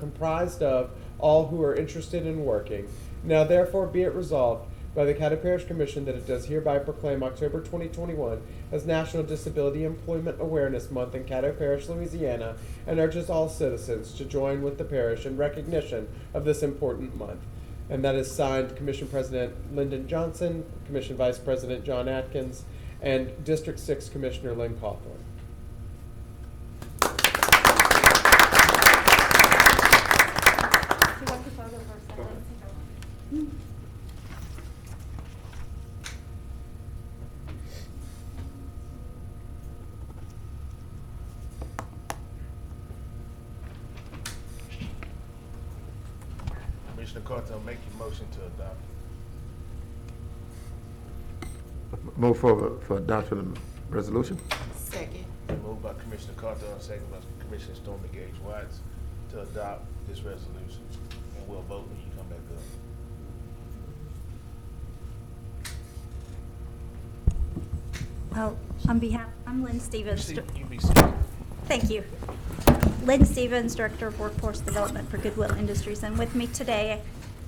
comprised of all who are interested in working, now therefore be it resolved by the Caddo Parish Commission that it does hereby proclaim October 2021 as National Disability Employment Awareness Month in Caddo Parish, Louisiana, and urges all citizens to join with the parish in recognition of this important month. And that is signed Commission President Lyndon Johnson, Commission Vice President John Atkins, and District 6 Commissioner Lynn Coughlin. Commissioner Carter, make your motion to adopt. Move for adoption of the resolution? Second. Moved by Commissioner Carter, second by Commissioner Stormy Gage Watts to adopt this resolution. And we'll vote when you come back up. Well, I'm Lynn Stevens. You be seated. Thank you. Lynn Stevens, Director of Workforce Development for Goodwill Industries. And with me today,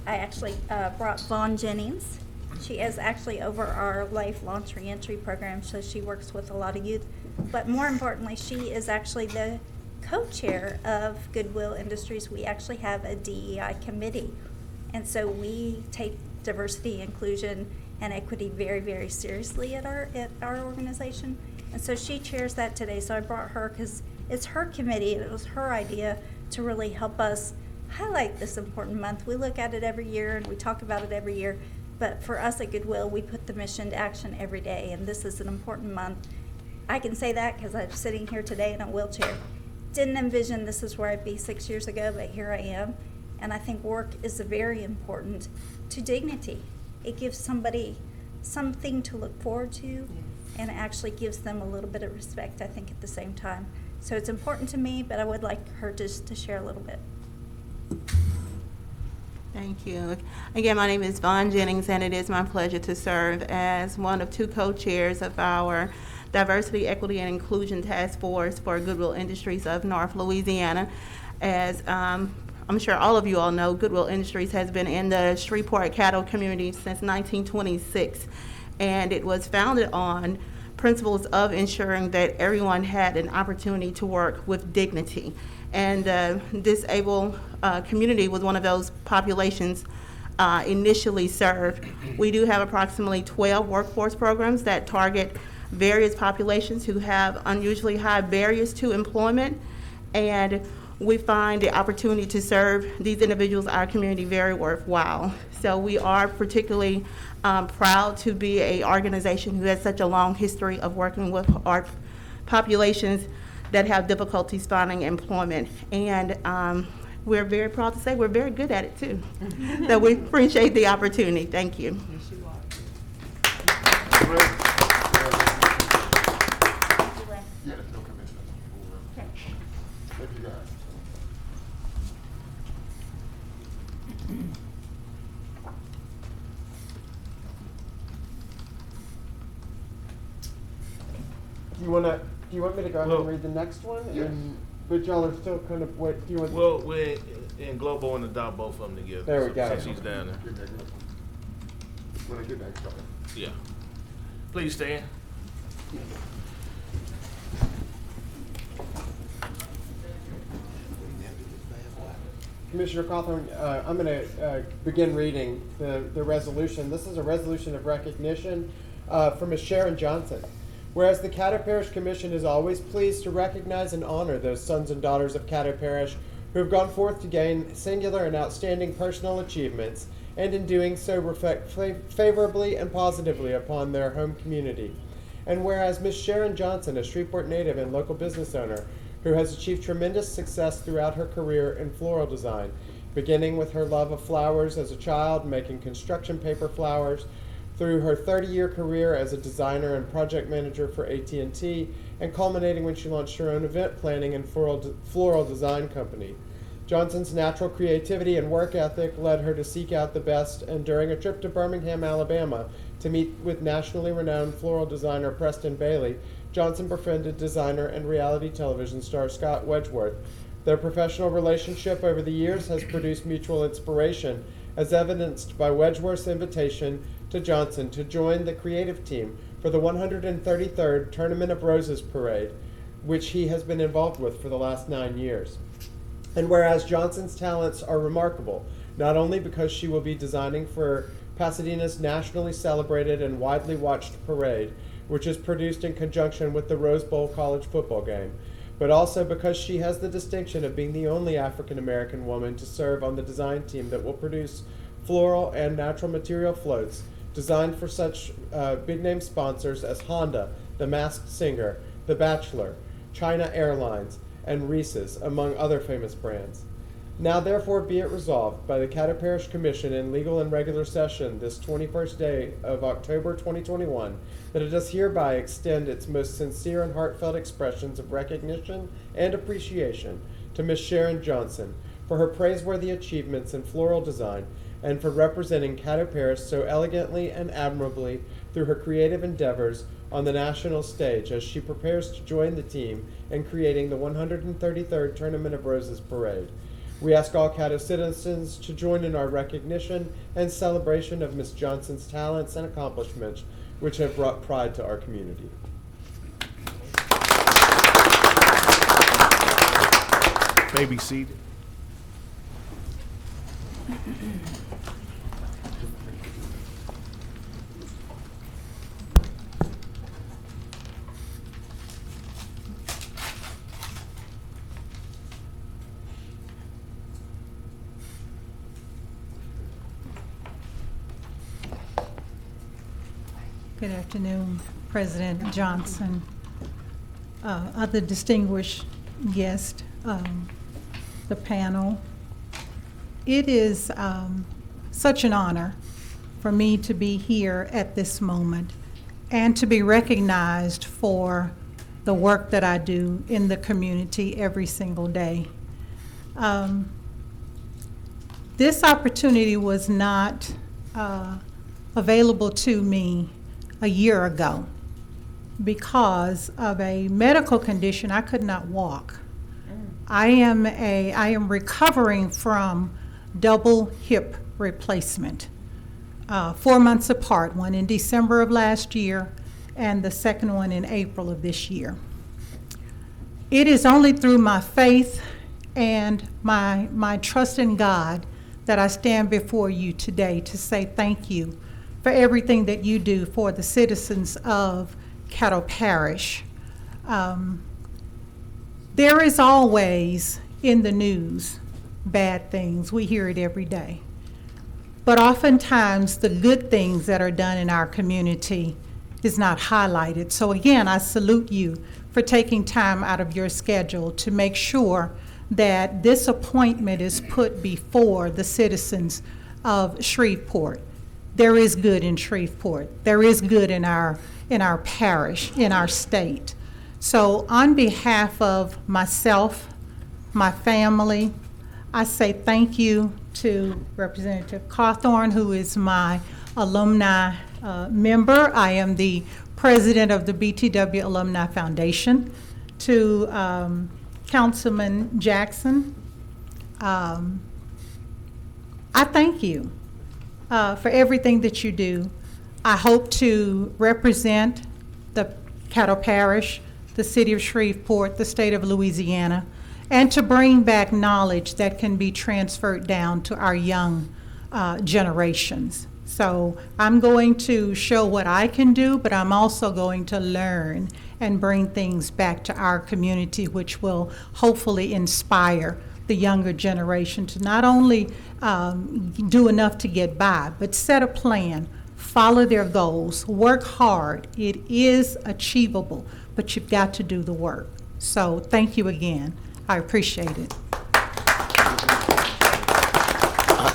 I actually brought Vaughn Jennings. She is actually over our Life Launch Reentry program, so she works with a lot of youth. But more importantly, she is actually the co-chair of Goodwill Industries, we actually have a DEI committee. And so we take diversity, inclusion, and equity very, very seriously at our organization. And so she chairs that today. So I brought her because it's her committee and it was her idea to really help us highlight this important month. We look at it every year and we talk about it every year. But for us at Goodwill, we put the mission to action every day. And this is an important month. I can say that because I'm sitting here today in a wheelchair. Didn't envision this is where I'd be 6 years ago, but here I am. And I think work is very important to dignity. It gives somebody something to look forward to, and it actually gives them a little bit of respect, I think, at the same time. So it's important to me, but I would like her just to share a little bit. Thank you. Again, my name is Vaughn Jennings, and it is my pleasure to serve as one of two co-chairs of our Diversity, Equity, and Inclusion Task Force for Goodwill Industries of North Louisiana. As I'm sure all of you all know, Goodwill Industries has been in the Shreveport Caddo community since 1926, and it was founded on principles of ensuring that everyone had an opportunity to work with dignity. And disabled community was one of those populations initially served. We do have approximately 12 workforce programs that target various populations who have unusually high barriers to employment, and we find the opportunity to serve these individuals, our community, very worthwhile. So we are particularly proud to be an organization who has such a long history of working with our populations that have difficulties finding employment. And we're very proud to say we're very good at it too. So we appreciate the opportunity. Thank you. Yes, you are. Yeah, there's no commissioners. Thank you, guys. Do you want me to go ahead and read the next one? Yes. But y'all are still kind of, what, do you want? Well, we're in Global and adopt both of them together. There we go. Since she's down there. Get back up. When I get back started. Yeah. Please stand. Commissioner Cawthorn, I'm going to begin reading the resolution. This is a resolution of recognition from Ms. Sharon Johnson. Whereas the Caddo Parish Commission is always pleased to recognize and honor those sons and daughters of Caddo Parish who have gone forth to gain singular and outstanding personal achievements, and in doing so reflect favorably and positively upon their home community. And whereas Ms. Sharon Johnson, a Shreveport native and local business owner, who has achieved tremendous success throughout her career in floral design, beginning with her love of flowers as a child, making construction paper flowers, through her 30-year career as a designer and project manager for AT&T, and culminating when she launched her own event planning and floral design company. Johnson's natural creativity and work ethic led her to seek out the best, and during a trip to Birmingham, Alabama, to meet with nationally renowned floral designer Preston Bailey, Johnson befriended designer and reality television star Scott Wedgeworth. Their professional relationship over the years has produced mutual inspiration, as evidenced by Wedgeworth's invitation to Johnson to join the creative team for the 133rd Tournament of Roses Parade, which he has been involved with for the last 9 years. And whereas Johnson's talents are remarkable, not only because she will be designing for Pasadena's nationally celebrated and widely watched parade, which is produced in conjunction with the Rose Bowl college football game, but also because she has the distinction of being the only African-American woman to serve on the design team that will produce floral and natural material floats designed for such big-name sponsors as Honda, The Masked Singer, The Bachelor, China Airlines, and Reese's, among other famous brands. Now therefore be it resolved by the Caddo Parish Commission in legal and regular session this 21st day of October 2021 that it does hereby extend its most sincere and heartfelt expressions of recognition and appreciation to Ms. Sharon Johnson for her praiseworthy achievements in floral design and for representing Caddo Parish so elegantly and admirably through her creative endeavors on the national stage as she prepares to join the team in creating the 133rd Tournament of Roses Parade. We ask all Caddo citizens to join in our recognition and celebration of Ms. Johnson's talents and accomplishments, which have brought pride to our community. may be seated. Good afternoon, President Johnson, other distinguished guests, the panel. It is such an honor for me to be here at this moment and to be recognized for the work that I do in the community every single day. This opportunity was not available to me a year ago because of a medical condition. I could not walk. I am recovering from double hip replacement, 4 months apart, one in December of last year and the second one in April of this year. It is only through my faith and my trust in God that I stand before you today to say thank you for everything that you do for the citizens of Caddo Parish. There is always in the news bad things. We hear it every day. But oftentimes the good things that are done in our community is not highlighted. So again, I salute you for taking time out of your schedule to make sure that this appointment is put before the citizens of Shreveport. There is good in Shreveport. There is good in our parish, in our state. So on behalf of myself, my family, I say thank you to Representative Cawthorn, who is my alumni member. I am the president of the BTW Alumni Foundation. To Councilman Jackson, I thank you for everything that you do. I hope to represent the Caddo Parish, the city of Shreveport, the state of Louisiana, and to bring back knowledge that can be transferred down to our young generations. So I'm going to show what I can do, but I'm also going to learn and bring things back to our community, which will hopefully inspire the younger generation to not only do enough to get by, but set a plan, follow their goals, work hard. It is achievable, but you've got to do the work. So thank you again. I appreciate it.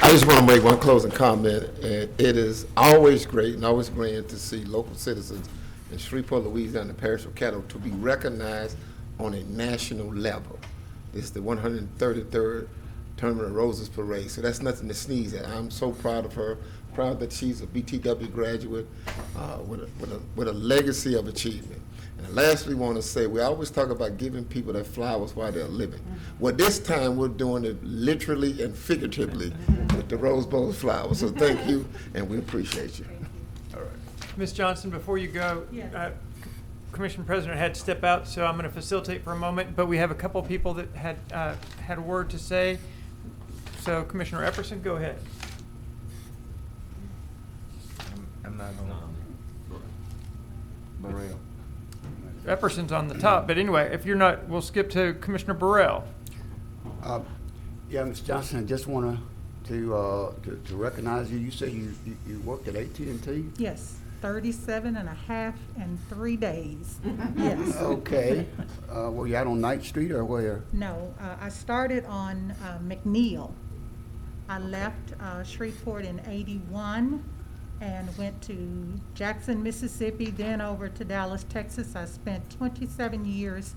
I just want to make one closing comment. And it is always great and always grand to see local citizens in Shreveport, Louisiana, the parish of Caddo, to be recognized on a national level. It's the 133rd Tournament of Roses Parade, so that's nothing to sneeze at. I'm so proud of her, proud that she's a BTW graduate with a legacy of achievement. And lastly, we want to say, we always talk about giving people their flowers while they're living. Well, this time we're doing it literally and figuratively with the Rose Bowl flowers. So thank you, and we appreciate you. All right. Ms. Johnson, before you go, Commission President had to step out, so I'm going to facilitate for a moment, but we have a couple people that had a word to say. So Commissioner Epperson, go ahead. I'm not on. Burrell. Epperson's on the top, but anyway, if you're not, we'll skip to Commissioner Burrell. Yeah, Ms. Johnson, I just want to recognize you. You say you worked at AT&T? Yes, 37 and a half and 3 days. Yes. Okay. Were you out on Ninth Street or where? No, I started on McNeil. I left Shreveport in '81 and went to Jackson, Mississippi, then over to Dallas, Texas. I spent 27 years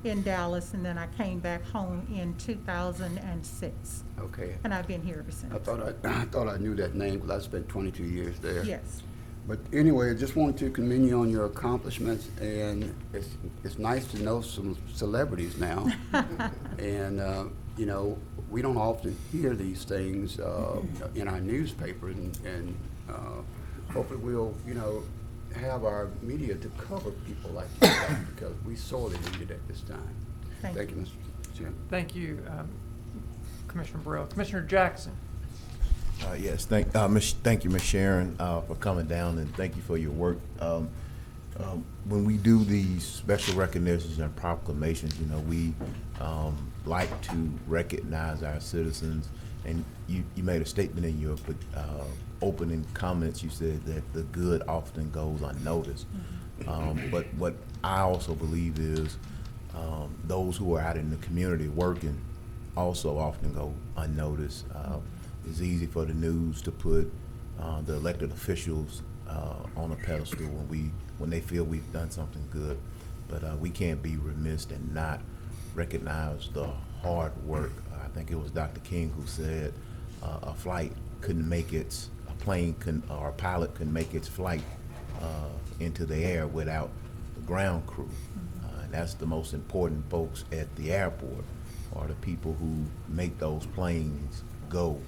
in Dallas, and then I came back home in 2006. Okay. And I've been here ever since. I thought I knew that name because I spent 22 years there. Yes. But anyway, I just wanted to commend you on your accomplishments, and it's nice to know some celebrities now. And you know, we don't often hear these things in our newspaper, and hopefully we'll, you know, have our media to cover people like that because we sorely need it at this time. Thank you, Mr. Chairman. Thank you, Commissioner Burrell. Commissioner Jackson. Yes, thank you, Ms. Sharon, for coming down, and thank you for your work. When we do these special recognitions and proclamations, you know, we like to recognize our citizens. And you made a statement in your opening comments. You said that the good often goes unnoticed. But what I also believe is those who are out in the community working also often go unnoticed. It's easy for the news to put the elected officials on a pedestal when they feel we've done something good, but we can't be remiss and not recognize the hard work. I think it was Dr. King who said a plane couldn't make its flight into the air without the ground crew. And that's the most important folks at the airport, are the people who make those planes go.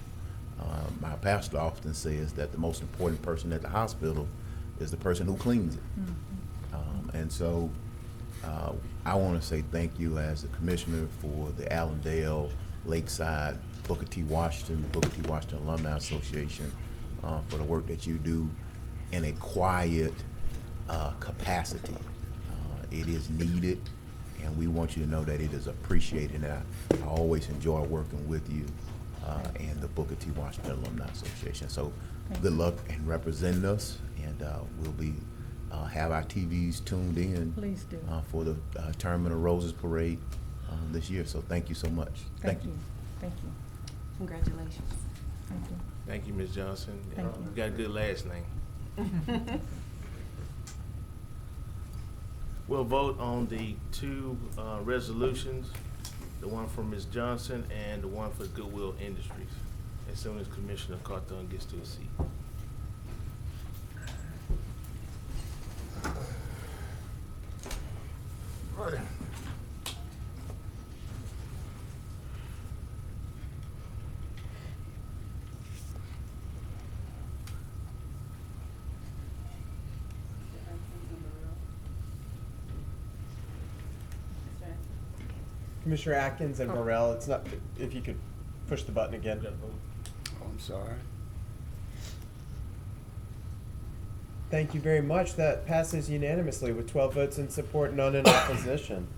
My pastor often says that the most important person at the hospital is the person who cleans it. And so I want to say thank you as the commissioner for the Allendale, Lakeside, Booker T. Washington Alumni Association for the work that you do in a quiet capacity. It is needed, and we want you to know that it is appreciated. And I always enjoy working with you and the Booker T. Washington Alumni Association. So good luck in representing us, and we'll be have our TVs tuned in. Please do. For the Tournament of Roses Parade this year. So thank you so much. Thank you. Thank you. Congratulations. Thank you. Thank you, Ms. Johnson. Thank you. You got a good last name. We'll vote on the two resolutions, the one from Ms. Johnson and the one for Goodwill Industries, as soon as Commissioner Carthon gets to his seat. Commissioner Atkins and Morrell, it's not, if you could push the button again. Oh, I'm sorry. Thank you very much. That passes unanimously with 12 votes in support, none in opposition.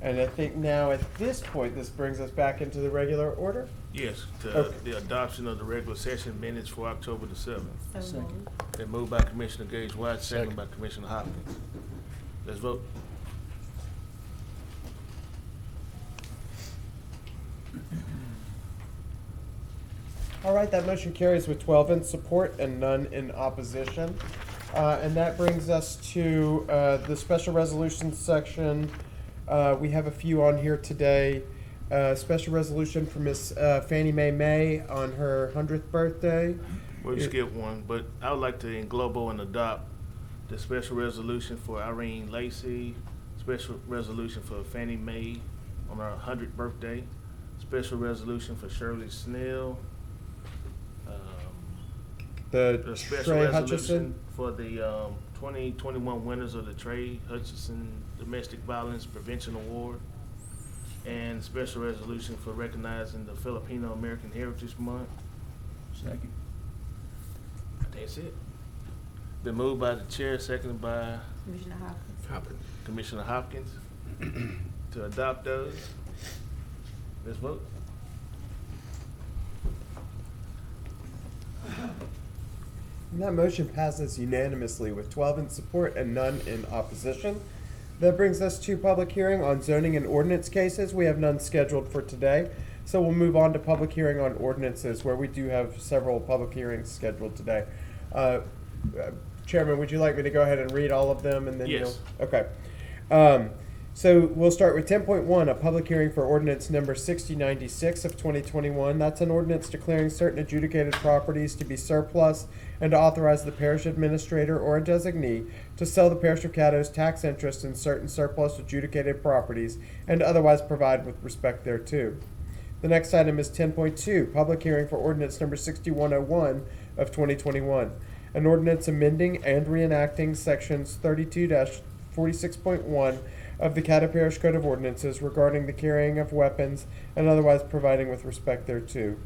And I think now at this point, this brings us back into the regular order? Yes, to Okay. the adoption of the regular session minutes for October the 7th. So moved. Then moved by Commissioner Gage White, second by Commissioner Hopkins. Let's vote. All right, that motion carries with 12 in support and none in opposition. And that brings us to the special resolutions section. We have a few on here today. Special resolution for Miss Fannie Mae May on her 100th birthday. We skipped one, but I would like to englobo and adopt the special resolution for Irene Lacey, special resolution for Fannie Mae on her 100th birthday, special resolution for Shirley Snell, The special Trey resolution Hutchison. for the 2021 winners of the Trey Hutchison Domestic Violence Prevention Award, and special resolution for recognizing the Filipino American Heritage Month. Second. That's it. Been moved by the chair, seconded by Commissioner Hopkins. Commissioner Hopkins to adopt those. Let's vote. And that motion passes unanimously with 12 in support and none in opposition. That brings us to public hearing on zoning and ordinance cases. We have none scheduled for today. So we'll move on to public hearing on ordinances, where we do have several public hearings scheduled today. Chairman, would you like me to go ahead and read all of them and then Yes. you'll? Okay. So we'll start with 10.1, a public hearing for ordinance number 6096 of 2021. That's an ordinance declaring certain adjudicated properties to be surplus and to authorize the parish administrator or a designee to sell the parish of Caddo's tax interest in certain surplus adjudicated properties and to otherwise provide with respect thereto. The next item is 10.2, public hearing for ordinance number 6101 of 2021. An ordinance amending and reenacting sections 32-46.1 of the Caddo Parish Code of Ordinances regarding the carrying of weapons and otherwise providing with respect thereto.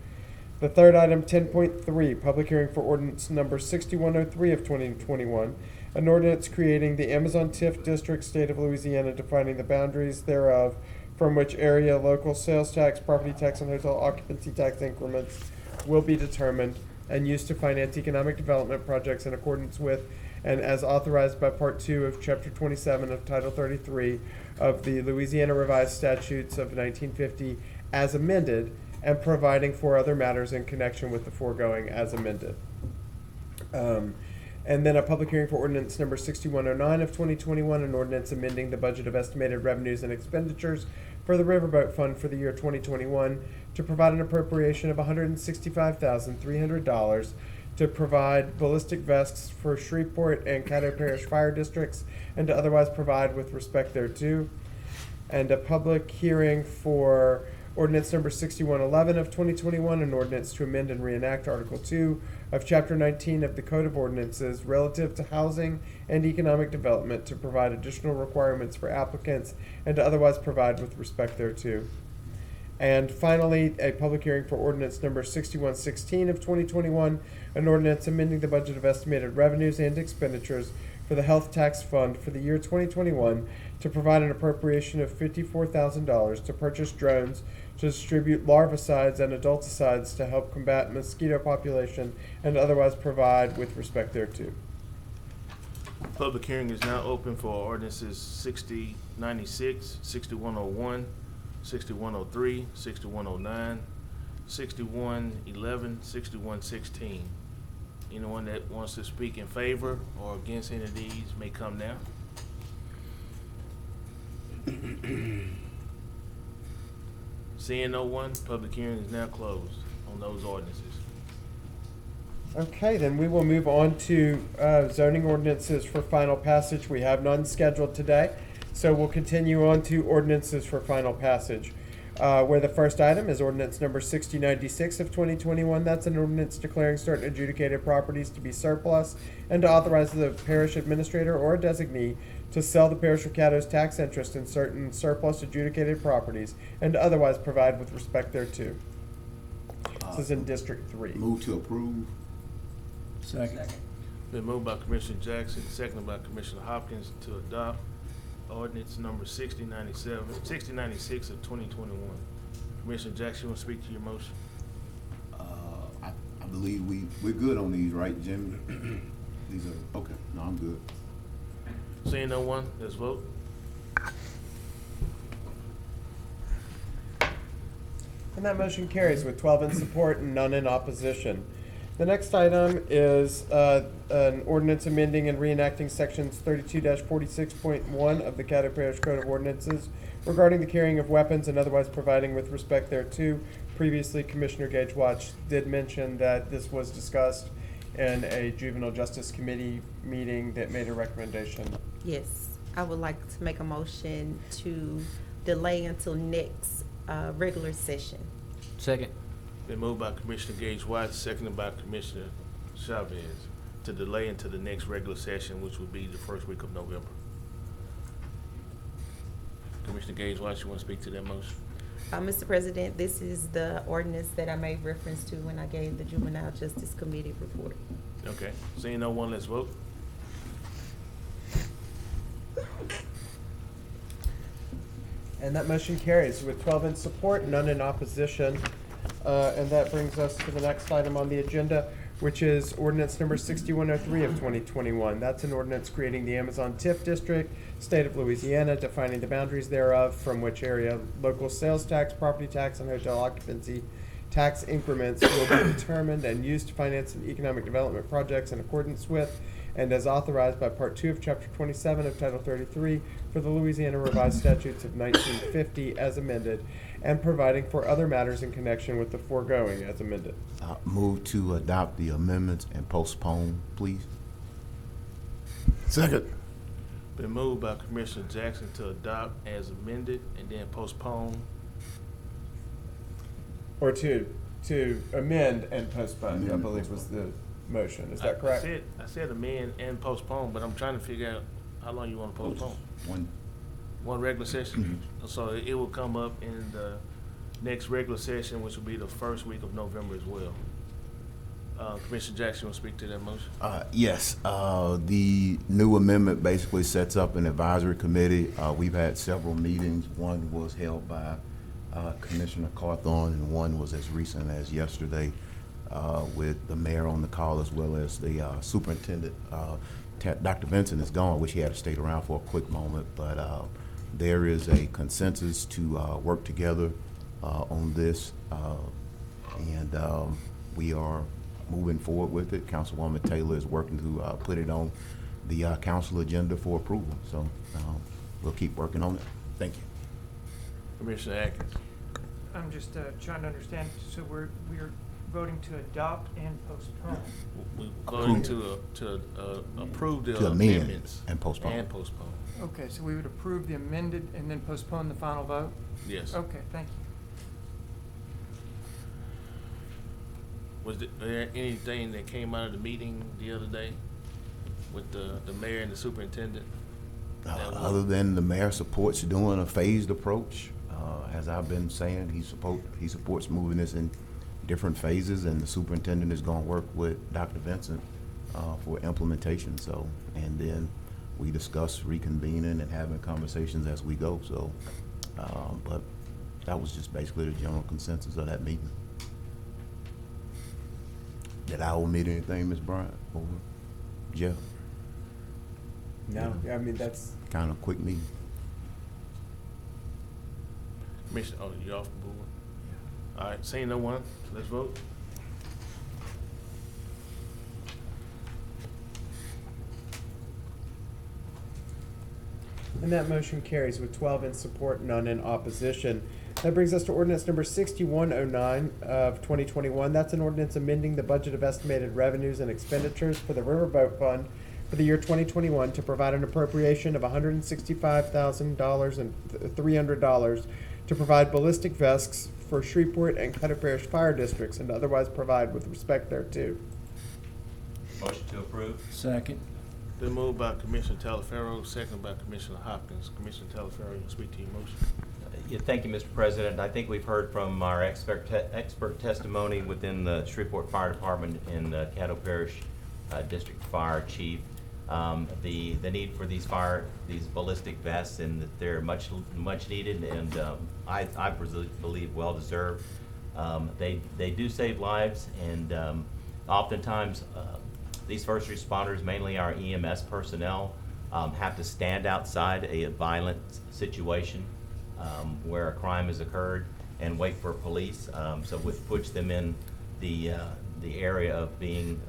The third item, 10.3, public hearing for ordinance number 6103 of 2021, an ordinance creating the Amazon TIF District, State of Louisiana, defining the boundaries thereof, from which area local sales tax, property tax, and hotel occupancy tax increments will be determined and used to finance economic development projects in accordance with and as authorized by Part 2 of Chapter 27 of Title 33 of the Louisiana Revised Statutes of 1950 as amended, and providing for other matters in connection with the foregoing as amended. And then a public hearing for ordinance number 6109 of 2021, an ordinance amending the budget of estimated revenues and expenditures for the Riverboat Fund for the year 2021 to provide an appropriation of $165,300 to provide ballistic vests for Shreveport and Caddo Parish fire districts and to otherwise provide with respect thereto. And a public hearing for ordinance number 6111 of 2021, an ordinance to amend and reenact Article 2 of Chapter 19 of the Code of Ordinances relative to housing and economic development to provide additional requirements for applicants and to otherwise provide with respect thereto. And finally, a public hearing for ordinance number 6116 of 2021, an ordinance amending the budget of estimated revenues and expenditures for the Health Tax Fund for the year 2021 to provide an appropriation of $54,000 to purchase drones to distribute larvicides and adulticides to help combat mosquito population and otherwise provide with respect thereto. Public hearing is now open for ordinances 6096, 6101, 6103, 6109, 6111, 6116. Anyone that wants to speak in favor or against any of these may come now. Seeing no one, public hearing is now closed on those ordinances. Okay, then we will move on to zoning ordinances for final passage. We have none scheduled today, so we'll continue on to ordinances for final passage. Where the first item is ordinance number 6096 of 2021. That's an ordinance declaring certain adjudicated properties to be surplus and to authorize the parish administrator or a designee to sell the parish of Caddo's tax interest in certain surplus adjudicated properties and to otherwise provide with respect thereto. This is in District 3. Move to approve. Second. Been moved by Commissioner Jackson, seconded by Commissioner Hopkins to adopt ordinance number 6096 of 2021. Commissioner Jackson, you want to speak to your motion? I believe we're good on these, right, Jimmy? These are, okay, no, I'm good. Seeing no one, let's vote. And that motion carries with 12 in support and none in opposition. The next item is an ordinance amending and reenacting sections 32-46.1 of the Caddo Parish Code of Ordinances regarding the carrying of weapons and otherwise providing with respect thereto. Previously, Commissioner Gage Watch did mention that this was discussed in a Juvenile Justice Committee meeting that made a recommendation. Yes, I would like to make a motion to delay until next regular session. Second. Been moved by Commissioner Gage Watts, seconded by Commissioner Chavez to delay until the next regular session, which would be the first week of November. Commissioner Gage Watts, you want to speak to that motion? Mr. President, this is the ordinance that I made reference to when I gave the Juvenile Justice Committee report. Okay, seeing no one, let's vote. And that motion carries with 12 in support, none in opposition. And that brings us to the next item on the agenda, which is ordinance number 6103 of 2021. That's an ordinance creating the Amazon TIF District, State of Louisiana, defining the boundaries thereof, from which area local sales tax, property tax, and hotel occupancy tax increments will be determined and used to finance economic development projects in accordance with and as authorized by Part 2 of Chapter 27 of Title 33 for the Louisiana Revised Statutes of 1950 as amended, and providing for other matters in connection with the foregoing as amended. Move to adopt the amendments and postpone, please. Second. Been moved by Commissioner Jackson to adopt as amended and then postpone. Or to amend and postpone, I believe was the motion. Is that correct? I said amend and postpone, but I'm trying to figure out how long you want to postpone. One regular session? So it will come up in the next regular session, which will be the first week of November as well. Commissioner Jackson will speak to that motion. Yes, the new amendment basically sets up an advisory committee. We've had several meetings. One was held by Commissioner Cawthorn, and one was as recent as yesterday with the mayor on the call, as well as the superintendent. Dr. Vincent is gone, which he had to stay around for a quick moment, but there is a consensus to work together on this, and we are moving forward with it. Councilwoman Taylor is working to put it on the council agenda for approval. So we'll keep working on it. Thank you. Commissioner Atkins. I'm just trying to understand, so we're voting to adopt and postpone? We're voting to approve the To amend amendments. and postpone. And postpone. Okay, so we would approve the amended and then postpone the final vote? Yes. Okay, thank you. Was there anything that came out of the meeting the other day with the mayor and the superintendent? Other than the mayor supports doing a phased approach, as I've been saying, he supports moving this in different phases, and the superintendent is going to work with Dr. Vincent for implementation. So, and then we discuss reconvening and having conversations as we go. So, but that was just basically the general consensus of that meeting. Did I omit anything, Ms. Bryant, or Jeff? No, I mean, that's. Kind of quick meeting. Commissioner, oh, you off the board? All right, seeing no one, let's vote. And that motion carries with 12 in support, none in opposition. That brings us to ordinance number 6109 of 2021. That's an ordinance amending the budget of estimated revenues and expenditures for the Riverboat Fund for the year 2021 to provide an appropriation of $165,000 and $300 to provide ballistic vests for Shreveport and Caddo Parish fire districts and otherwise provide with respect thereto. Motion to approve. Second. Been moved by Commissioner Talaferro, second by Commissioner Hopkins. Commissioner Talaferro, you speak to your motion. Yeah, thank you, Mr. President. I think we've heard from our expert testimony within the Shreveport Fire Department and the Caddo Parish District Fire Chief. The need for these ballistic vests, and that they're much needed, and I believe well deserved. They do save lives, and oftentimes these first responders, mainly our EMS personnel, have to stand outside a violent situation where a crime has occurred and wait for police. So it puts them in the area of being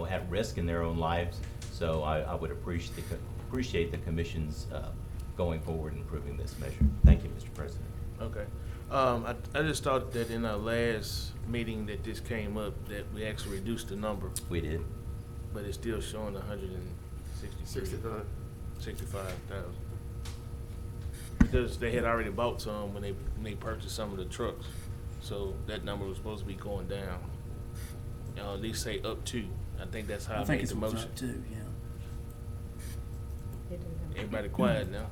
at risk in their own lives. So I would appreciate the commission's going forward and approving this measure. Thank you, Mr. President. Okay. I just thought that in our last meeting that this came up, that we actually reduced the number. We did. But it's still showing 65,000. Because they had already bought some when they purchased some of the trucks. So that number was supposed to be going down. At least say up to. I think that's how I made the motion. Up to, yeah. Everybody quiet now.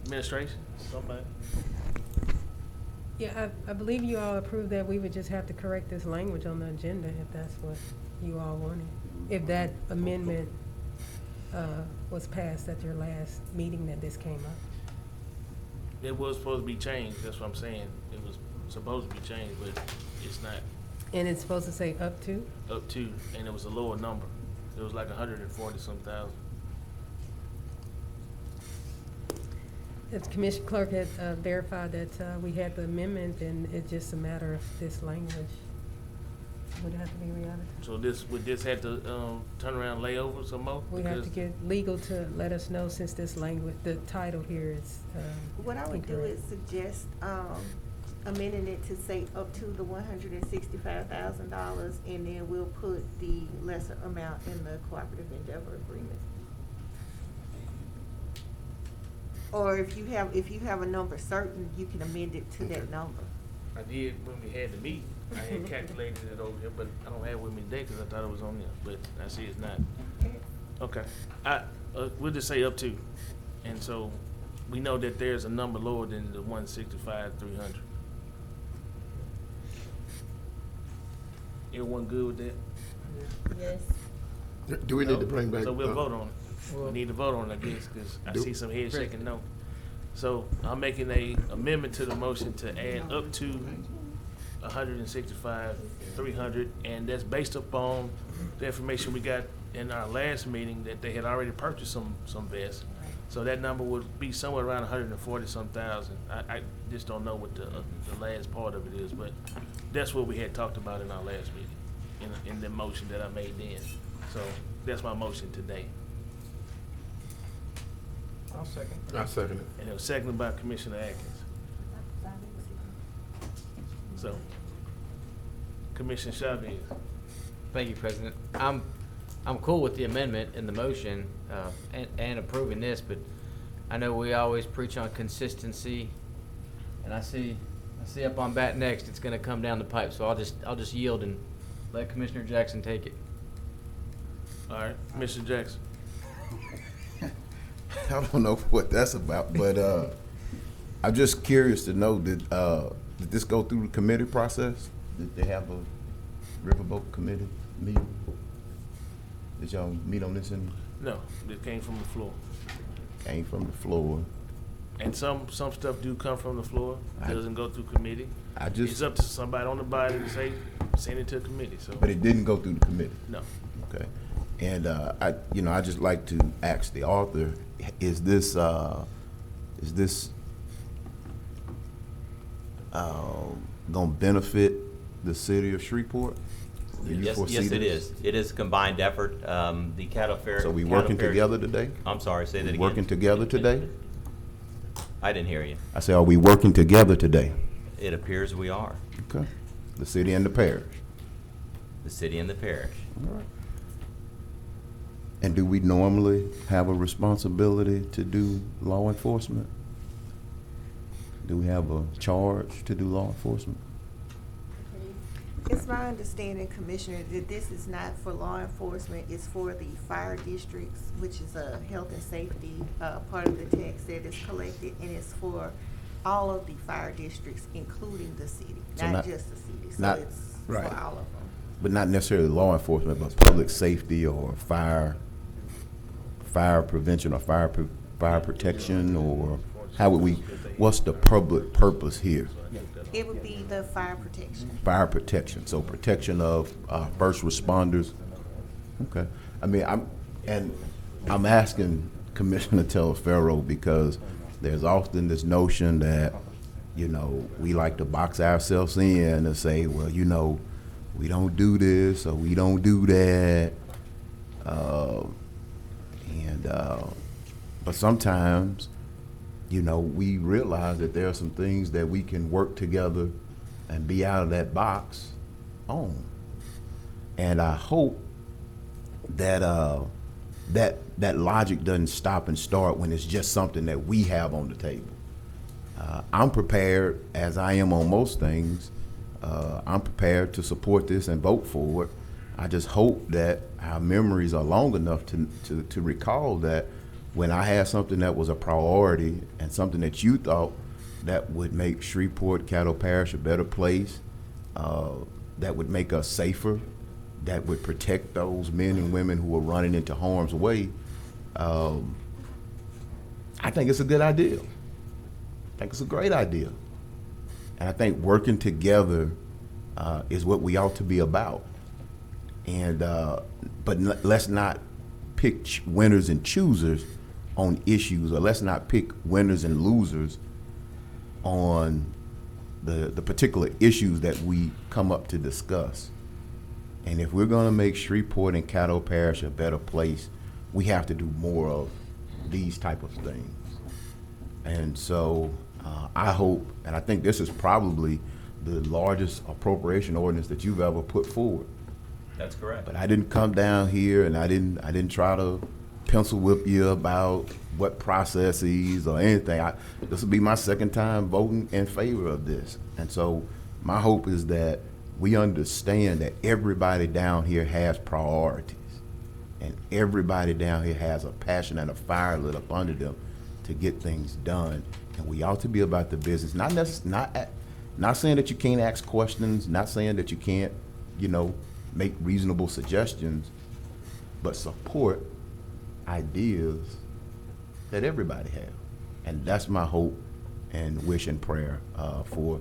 Administration, somebody? Yeah, I believe you all approved that we would just have to correct this language on the agenda if that's what you all wanted. If that amendment was passed at your last meeting that this came up. It was supposed to be changed, that's what I'm saying. It was supposed to be changed, but it's not. And it's supposed to say up to? Up to, and it was a lower number. It was like 140-some thousand. The commission clerk had verified that we had the amendment, and it's just a matter of this language. Would it have to be re-audited? So would this have to turn around layover some more? We have to get legal to let us know, since this language, the title here is What I would do incorrect. is suggest amending it to say up to the $165,000, and then we'll put the lesser amount in the cooperative endeavor agreement. Or if you have a number certain, you can amend it to that number. I did when we had the meeting. I had calculated it over here, but I don't have it with me today because I thought it was on there, but I see it's not. Okay, we'll just say up to, and so we know that there's a number lower than the 165, 300. Everyone good with that? Yes. Do we need to bring back? So we'll vote on it. We need to vote on it, I guess, because I Do- see some heads shaking no. So I'm making a amendment to the motion to add up to 165, 300, and that's based upon the information we got in our last meeting that they had already purchased some vests. So that number would be somewhere around 140-some thousand. I just don't know what the last part of it is, but that's what we had talked about in our last meeting, in the motion that I made then. So that's my motion today. I'll second. I second it. And it was seconded by Commissioner Atkins. So, Commissioner Chavez. Thank you, President. I'm cool with the amendment and the motion, and approving this, but I know we always preach on consistency, and I see up on Bat Next, it's gonna come down the pipe, so I'll just yield and let Commissioner Jackson take it. All right, Commissioner Jackson. I don't know what that's about, but I'm just curious to know, did this go through the committee process? Did they have a Riverboat committee meeting? Did y'all meet on this end? No, it came from the floor. Came from the floor. And some stuff do come from the floor, doesn't go through committee. It's It's up to somebody on the body to say, send it to a committee, so. But it didn't go through the committee? No. Okay. And I just like to ask the author, is this gonna benefit the city of Shreveport? Do you Yes, foresee yes, it this? is. It is a combined effort. The cattle fair. So we cattle working fair- together today? I'm sorry, say that again. Working together today? I didn't hear you. I say, are we working together today? It appears we are. Okay. The city and the parish. The city and the parish. All right. And do we normally have a responsibility to do law enforcement? Do we have a charge to do law enforcement? It's my understanding, Commissioner, that this is not for law enforcement, it's for the fire districts, which is a health and safety, part of the tax that is collected, and it's for all of the fire districts, including the city, So not just the city, so not- it's right. for all of them. But not necessarily law enforcement, but public safety or fire prevention or fire protection, or how would we, what's the public purpose here? It would be the fire protection. Fire protection, so protection of first responders. Okay, I mean, I'm asking Commissioner Telefaro because there's often this notion that, we like to box ourselves in and say, well, we don't do this or we don't do that, but sometimes, we realize that there are some things that we can work together and be out of that box on. And I hope that that logic doesn't stop and start when it's just something that we have on the table. I'm prepared, as I am on most things, I'm prepared to support this and vote for it. I just hope that our memories are long enough to recall that when I had something that was a priority and something that you thought that would make Shreveport, Caddo Parish a better place, that would make us safer, that would protect those men and women who are running into harm's way, I think it's a good idea. I think it's a great idea. And I think working together is what we ought to be about. And but let's not pick winners and choosers on issues, or let's not pick winners and losers on the particular issues that we come up to discuss. And if we're gonna make Shreveport and Caddo Parish a better place, we have to do more of these type of things. And so I hope, and I think this is probably the largest appropriation ordinance that you've ever put forward. That's correct. But I didn't come down here and I didn't try to pencil whip you about what processes or anything. This will be my second time voting in favor of this. And so my hope is that we understand that everybody down here has priorities. And everybody down here has a passion and a fire lit up under them to get things done. And we ought to be about the business, not saying that you can't ask questions, not saying that you can't, make reasonable suggestions, but support ideas that everybody have. And that's my hope and wish and prayer for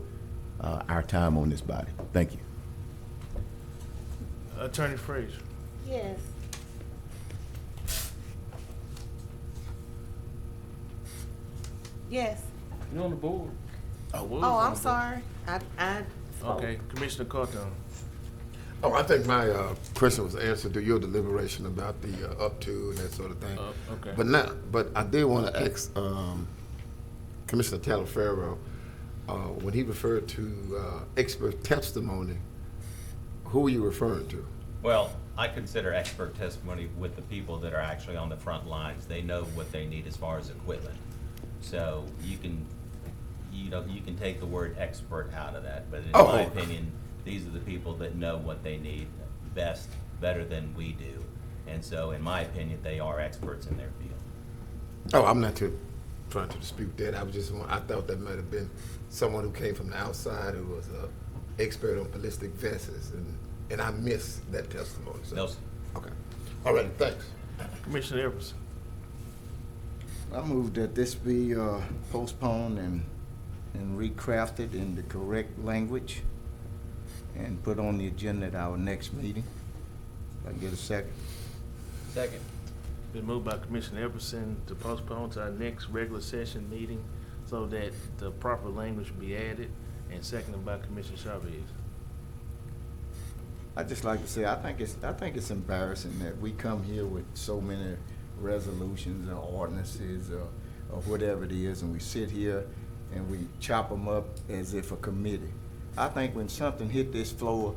our time on this body. Thank you. Attorney Frazier. Yes. Yes. You're on the board. Oh, I'm sorry. I. Okay, Commissioner Carton. Oh, I think my question was answered to your deliberation about the up to and that sort of thing. Okay. But I did want to ask Commissioner Talaferro, when he referred to expert testimony, who were you referring to? Well, I consider expert testimony with the people that are actually on the front lines. They know what they need as far as equipment. So you can take the word expert out of that, but in my opinion, these are the people that know what they need better than we do. And so, in my opinion, they are experts in their field. Oh, I'm not trying to dispute that. I thought that might have been someone who came from the outside who was an expert on ballistic vests, and I missed that testimony. So. No, sir. Okay. All right, thanks. Commissioner Everson. I move that this be postponed and recrafted in the correct language and put on the agenda at our next meeting. If I can get a second. Second. Been moved by Commissioner Everson to postpone to our next regular session meeting so that the proper language be added, and seconded by Commissioner Chavez. I'd just like to say, I think it's embarrassing that we come here with so many resolutions or ordinances or whatever it is, and we sit here and we chop them up as if a committee. I think when something hit this floor,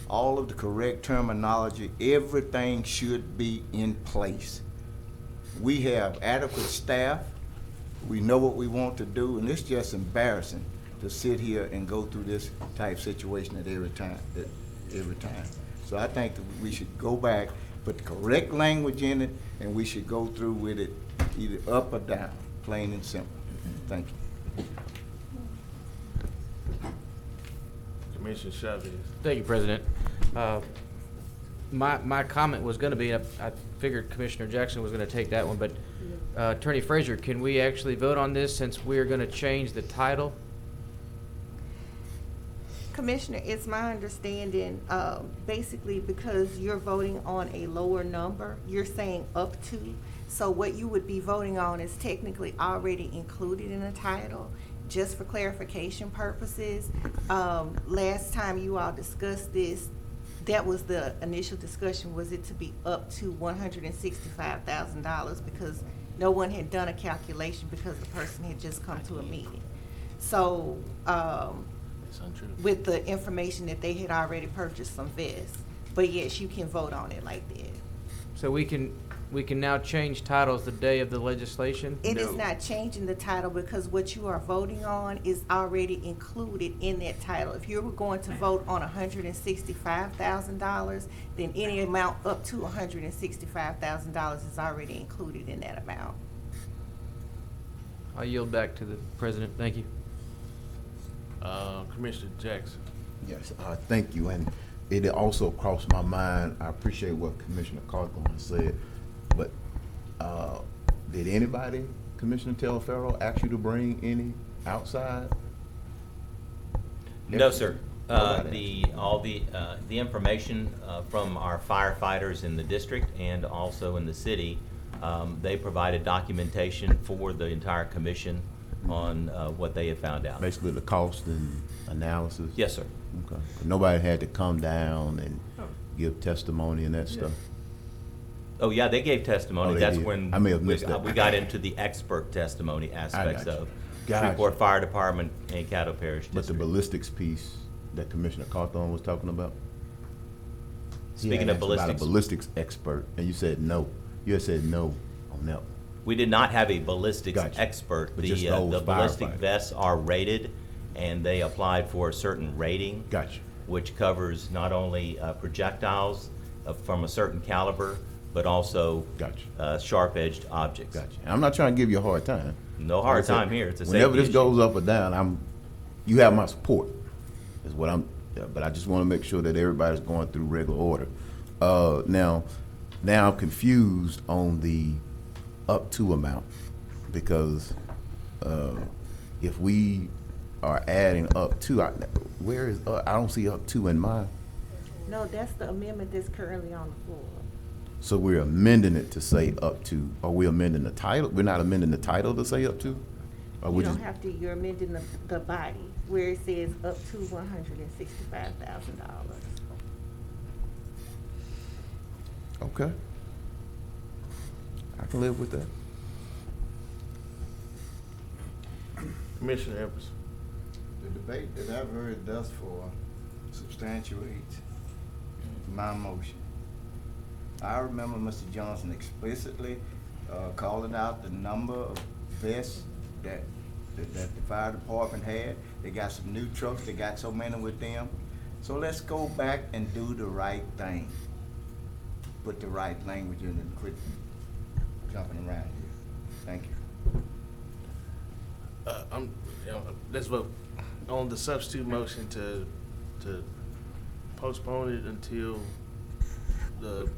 all of the correct terminology, everything should be in place. We have adequate staff. We know what we want to do, and it's just embarrassing to sit here and go through this type situation at every time. So I think that we should go back, put the correct language in it, and we should go through with it either up or down, plain and simple. Thank you. Commissioner Chavez. Thank you, President. My comment was going to be, I figured Commissioner Jackson was going to take that one, but Attorney Frazier, can we actually vote on this since we are going to change the title? Commissioner, it's my understanding, basically because you're voting on a lower number, you're saying up to. So what you would be voting on is technically already included in the title. Just for clarification purposes, last time you all discussed this, that was the initial discussion, was it to be up to $165,000 because no one had done a calculation because the person had just come to a meeting. So, with the information that they had already purchased some vests, but yes, you can vote on it like that. So we can now change titles the day of the legislation? It is not changing the title because what you are voting on is already included in that title. If you were going to vote on $165,000, then any amount up to $165,000 is already included in that amount. I'll yield back to the President. Thank you. Commissioner Jackson. Yes, thank you. And it also crossed my mind, I appreciate what Commissioner Carthon said, but did anybody, Commissioner Talaferro, ask you to bring any outside? No, sir. The information from our firefighters in the district and also in the city, they provided documentation for the entire commission on what they have found out. Basically the cost and analysis? Yes, sir. Okay. Nobody had to come down and give testimony and that stuff? Oh, yeah, they gave testimony. Oh, they That's did. when I may have missed that. we got into the expert testimony aspects got you. of Got Shreveport you. Fire Department and Caddo Parish But the District. ballistics piece that Commissioner Carthon was talking about? Speaking He of asked about ballistics, a ballistics expert, and you said no. You had said no on that one. we did not have a ballistics Gotcha. expert. But The just those ballistic firefighters. vests are rated, and they applied for a certain rating. Gotcha. Which covers not only projectiles from a certain caliber, but also Gotcha. sharp-edged objects. Gotcha. And I'm not trying to give you a hard time. No hard Like I said, time here. It's a safety whenever this issue. goes up or down, you have my support, is what but I just want to make sure that everybody's going through regular order. Now I'm confused on the up to amount, because if we are adding up to, where is, I don't see up to in mine. No, that's the amendment that's currently on the floor. So we're amending it to say up to. Are we amending the title? We're not amending the title to say up to? Or You we don't just, have to, you're amending the body where it says up to $165,000. okay. I can live with that. Commissioner Evers. The debate that I've heard thus far substantiates my motion. I remember Mr. Johnson explicitly calling out the number of vests that the fire department had. They got some new trucks, they got so many with them. So let's go back and do the right thing. Put the right language in and quit jumping around here. Thank you. Let's vote on the substitute motion to postpone it until the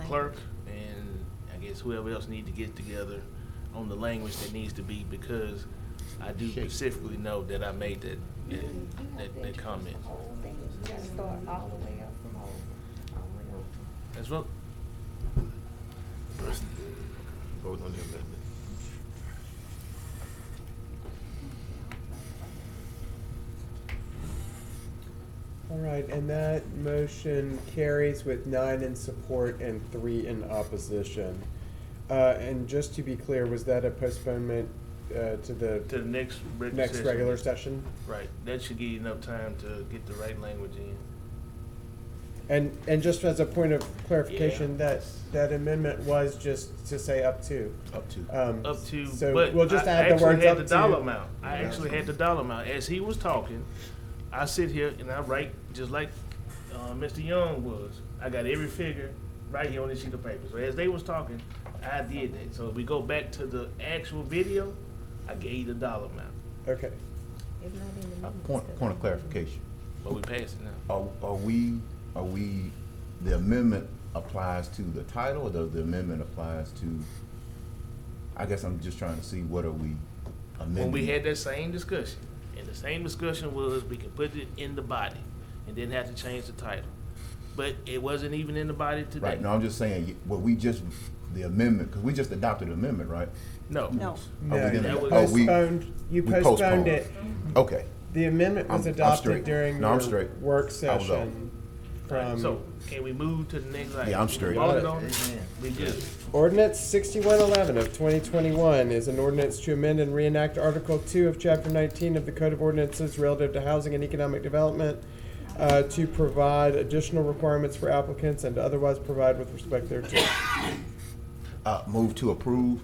clerk and I guess whoever else need to get together on the language that needs to be, because I do specifically know that I made that comment. Let's vote. First, vote on the amendment. All right, and that motion carries with 9 in support and 3 in opposition. And just to be clear, was that a postponement to the next regular session? Right. That should give you enough time to get the right language in. And just as a point of clarification, that amendment was just to say up to. Up to. Up to, So but we'll just I add the words actually up had to. the dollar amount. I actually had the dollar amount. As he was talking, I sit here and I write just like Mr. Young was. I got every figure right here on this sheet of paper. So as they was talking, I did that. So if we go back to the actual video, I gave you the dollar amount. Okay. Point of clarification. But we passed it now. Are we, the amendment applies to the title, or the amendment applies to, I guess I'm just trying to see what are we amending? When we had that same discussion, and the same discussion was we can put it in the body and didn't have to change the title. But it wasn't even in the body today. Right, no, I'm just saying, well, the amendment, because we just adopted the amendment, right? No. No, you we postponed it. Okay. The amendment was I'm adopted straight. during No, I'm your straight. work I was session. So can we move to the next item? Yeah, I'm straight. Voted on it? We good. Ordinance 6111 of 2021 is an ordinance to amend and reenact Article 2 of Chapter 19 of the Code of Ordinances relative to housing and economic development to provide additional requirements for applicants and to otherwise provide with respect thereto. Move to approve.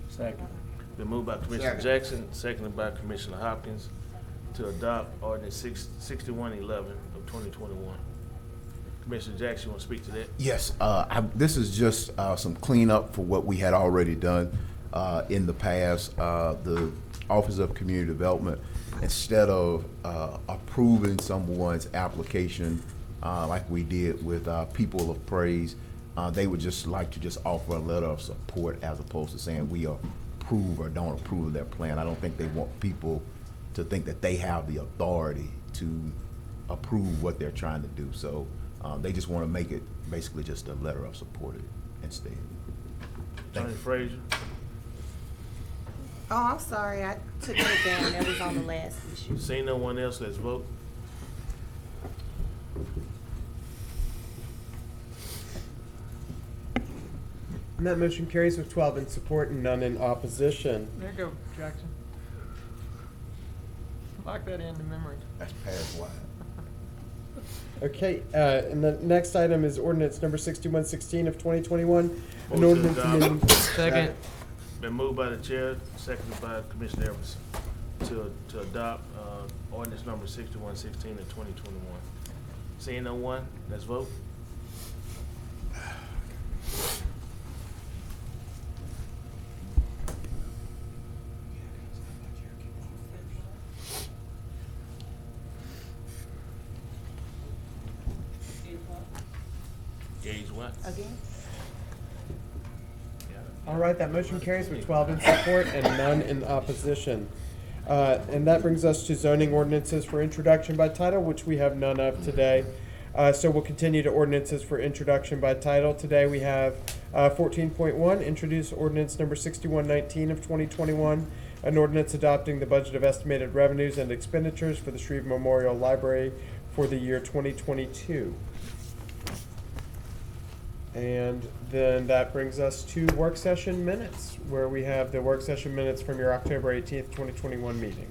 Second. Been moved by Commissioner Jackson, seconded by Commissioner Hopkins to adopt ordinance 6111 of 2021. Commissioner Jackson, you want to speak to that? Yes, this is just some cleanup for what we had already done in the past. The Office of Community Development, instead of approving someone's application like we did with People of Praise, they would just like to just offer a letter of support as opposed to saying we approve or don't approve of their plan. I don't think they want people to think that they have the authority to approve what they're trying to do. So they just want to make it basically just a letter of support instead. Attorney Frazier? Oh, I'm sorry, I took it down, that was on the last issue. Seeing no one else, let's vote. And that motion carries with 12 in support and none in opposition. There you go, Jackson. Lock that into memory. That's past wide. Okay, and the next item is ordinance number 6116 of 2021. An Motion ordinance adopted. amending. Second. Been moved by the chair, seconded by Commissioner Everson to adopt ordinance number 6116 of 2021. Seeing no one, let's vote. Watts. Again? All right, that motion carries with 12 in support and none in opposition. And that brings us to zoning ordinances for introduction by title, which we have none of today. So we'll continue to ordinances for introduction by title. Today we have 14.1, introduce ordinance number 6119 of 2021, an ordinance adopting the budget of estimated revenues and expenditures for the Shreve Memorial Library for the year 2022. And then that brings us to work session minutes, where we have the work session minutes from your October 18th, 2021 meeting.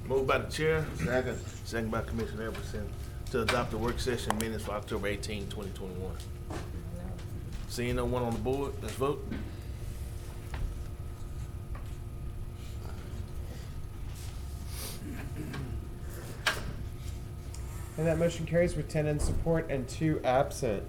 Moved by the chair. Second. Second by Commissioner Epperson to adopt the work session minutes for October 18, 2021. Seeing no one on the board, let's vote. And that motion carries with 10 in support and 2 absent.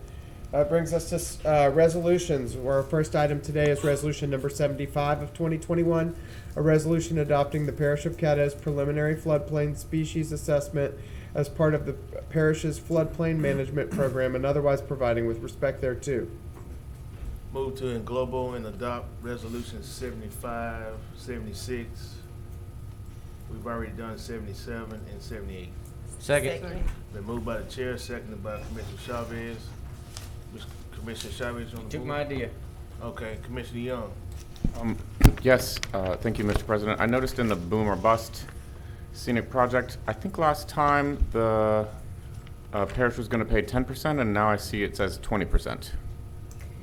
That brings us to resolutions, where our first item today is resolution number 75 of 2021, a resolution adopting the Parish of Caddo's preliminary floodplain species assessment as part of the parish's floodplain management program and otherwise providing with respect thereto. Move to englobo and adopt resolutions 75, 76. We've already done 77 and 78. Second. Been moved by the chair, seconded by Commissioner Chavez. Commissioner Chavez on the board? Took my idea. Okay, Commissioner Young. Yes, thank you, Mr. President. I noticed in the Boom or Bust scenic project, I think last time the parish was going to pay 10%, and now I see it says 20%.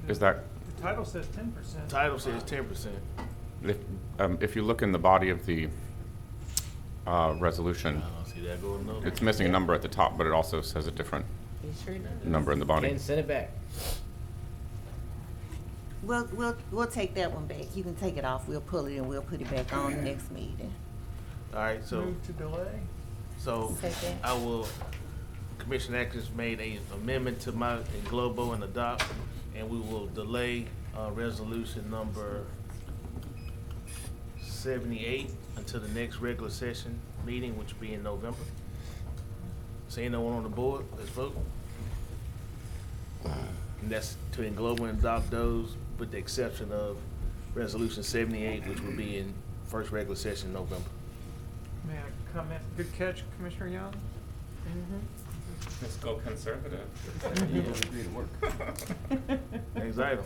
Is that? The title says 10%. Title says 10%. If you look in the body of the resolution, I don't see that going on. it's missing a number at the top, but it also says a different number in the body. And send it back. We'll take that one back. You can take it off. We'll pull it and we'll put it back on the next meeting. All right, so. Move to delay. So Second. I will, Commissioner Atkins made a amendment to my englobo and adopt, and we will delay resolution number 78 until the next regular session meeting, which will be in November. Seeing no one on the board, let's vote. And that's to englobo and adopt those with the exception of resolution 78, which will be in first regular session in November. May I comment? Good catch, Commissioner Young. Let's go conservative. Next item.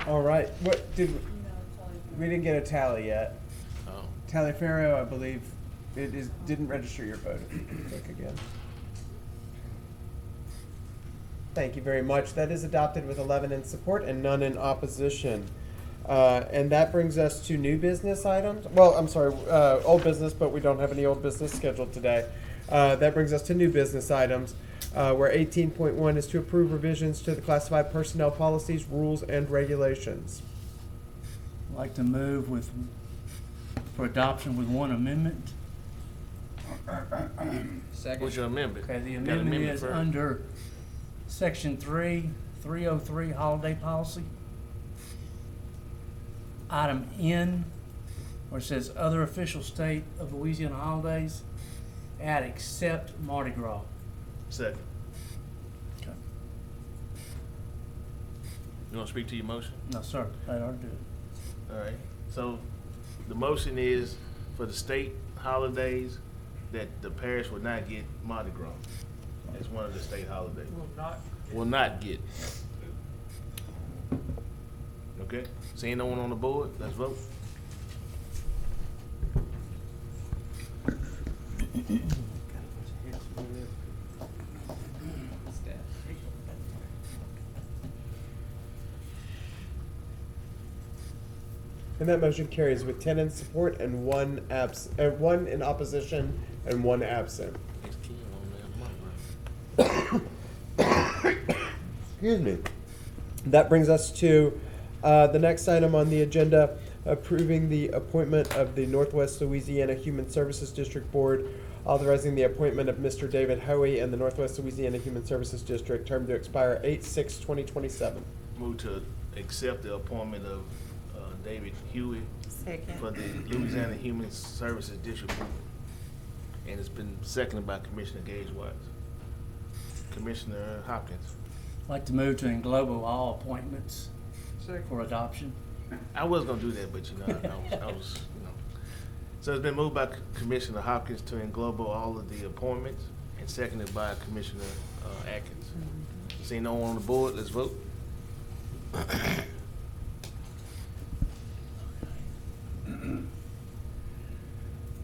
All right, what did, we didn't get a tally yet. Oh. Taliaferro, I believe, didn't register your vote. If you could look again. Thank you very much. That is adopted with 11 in support and none in opposition. And that brings us to new business items. Well, I'm sorry, old business, but we don't have any old business scheduled today. That brings us to new business items, where 18.1 is to approve revisions to the classified personnel policies, rules, and regulations. I'd like to move for adoption with one amendment. Second. What's your amendment? Okay, the Got an amendment is first? under Section 303 Holiday Policy. Item N, where it says other official state of Louisiana holidays, add except Mardi Gras. Second. Okay. You want to speak to your motion? No, sir, that ought to do it. All right. So the motion is for the state holidays that the parish will not get Mardi Gras as one of the state holidays. Will not get. Okay? Seeing no one on the board, let's vote. And that motion carries with 10 in support and 1 in opposition and 1 absent. Excuse me. That brings us to the next item on the agenda, approving the appointment of the Northwest Louisiana Human Services District Board, authorizing the appointment of Mr. David Hoey and the Northwest Louisiana Human Services District, term to expire 8/6/2027. Move to accept the appointment of David Huey Second. for the Louisiana Human Services District Board. And it's been seconded by Commissioner Gage Watts. Commissioner Hopkins. I'd like to move to englobo all appointments for adoption. I was gonna do that, but I was, So it's been moved by Commissioner Hopkins to englobo all of the appointments and seconded by Commissioner Atkins. Seeing no one on the board, let's vote.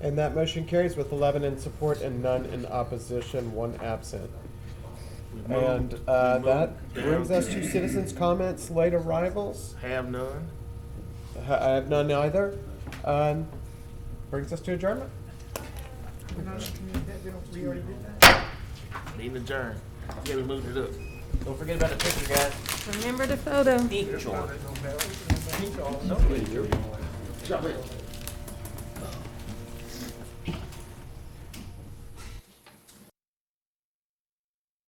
And that motion carries with 11 in support and none in opposition, 1 absent. And that brings us to citizens' comments, late arrivals. Have none. I have none either. Brings us to adjournment. Meeting adjourned. Yeah, we moved it up. Don't forget about the picture, guys. Remember the photo. Jump in.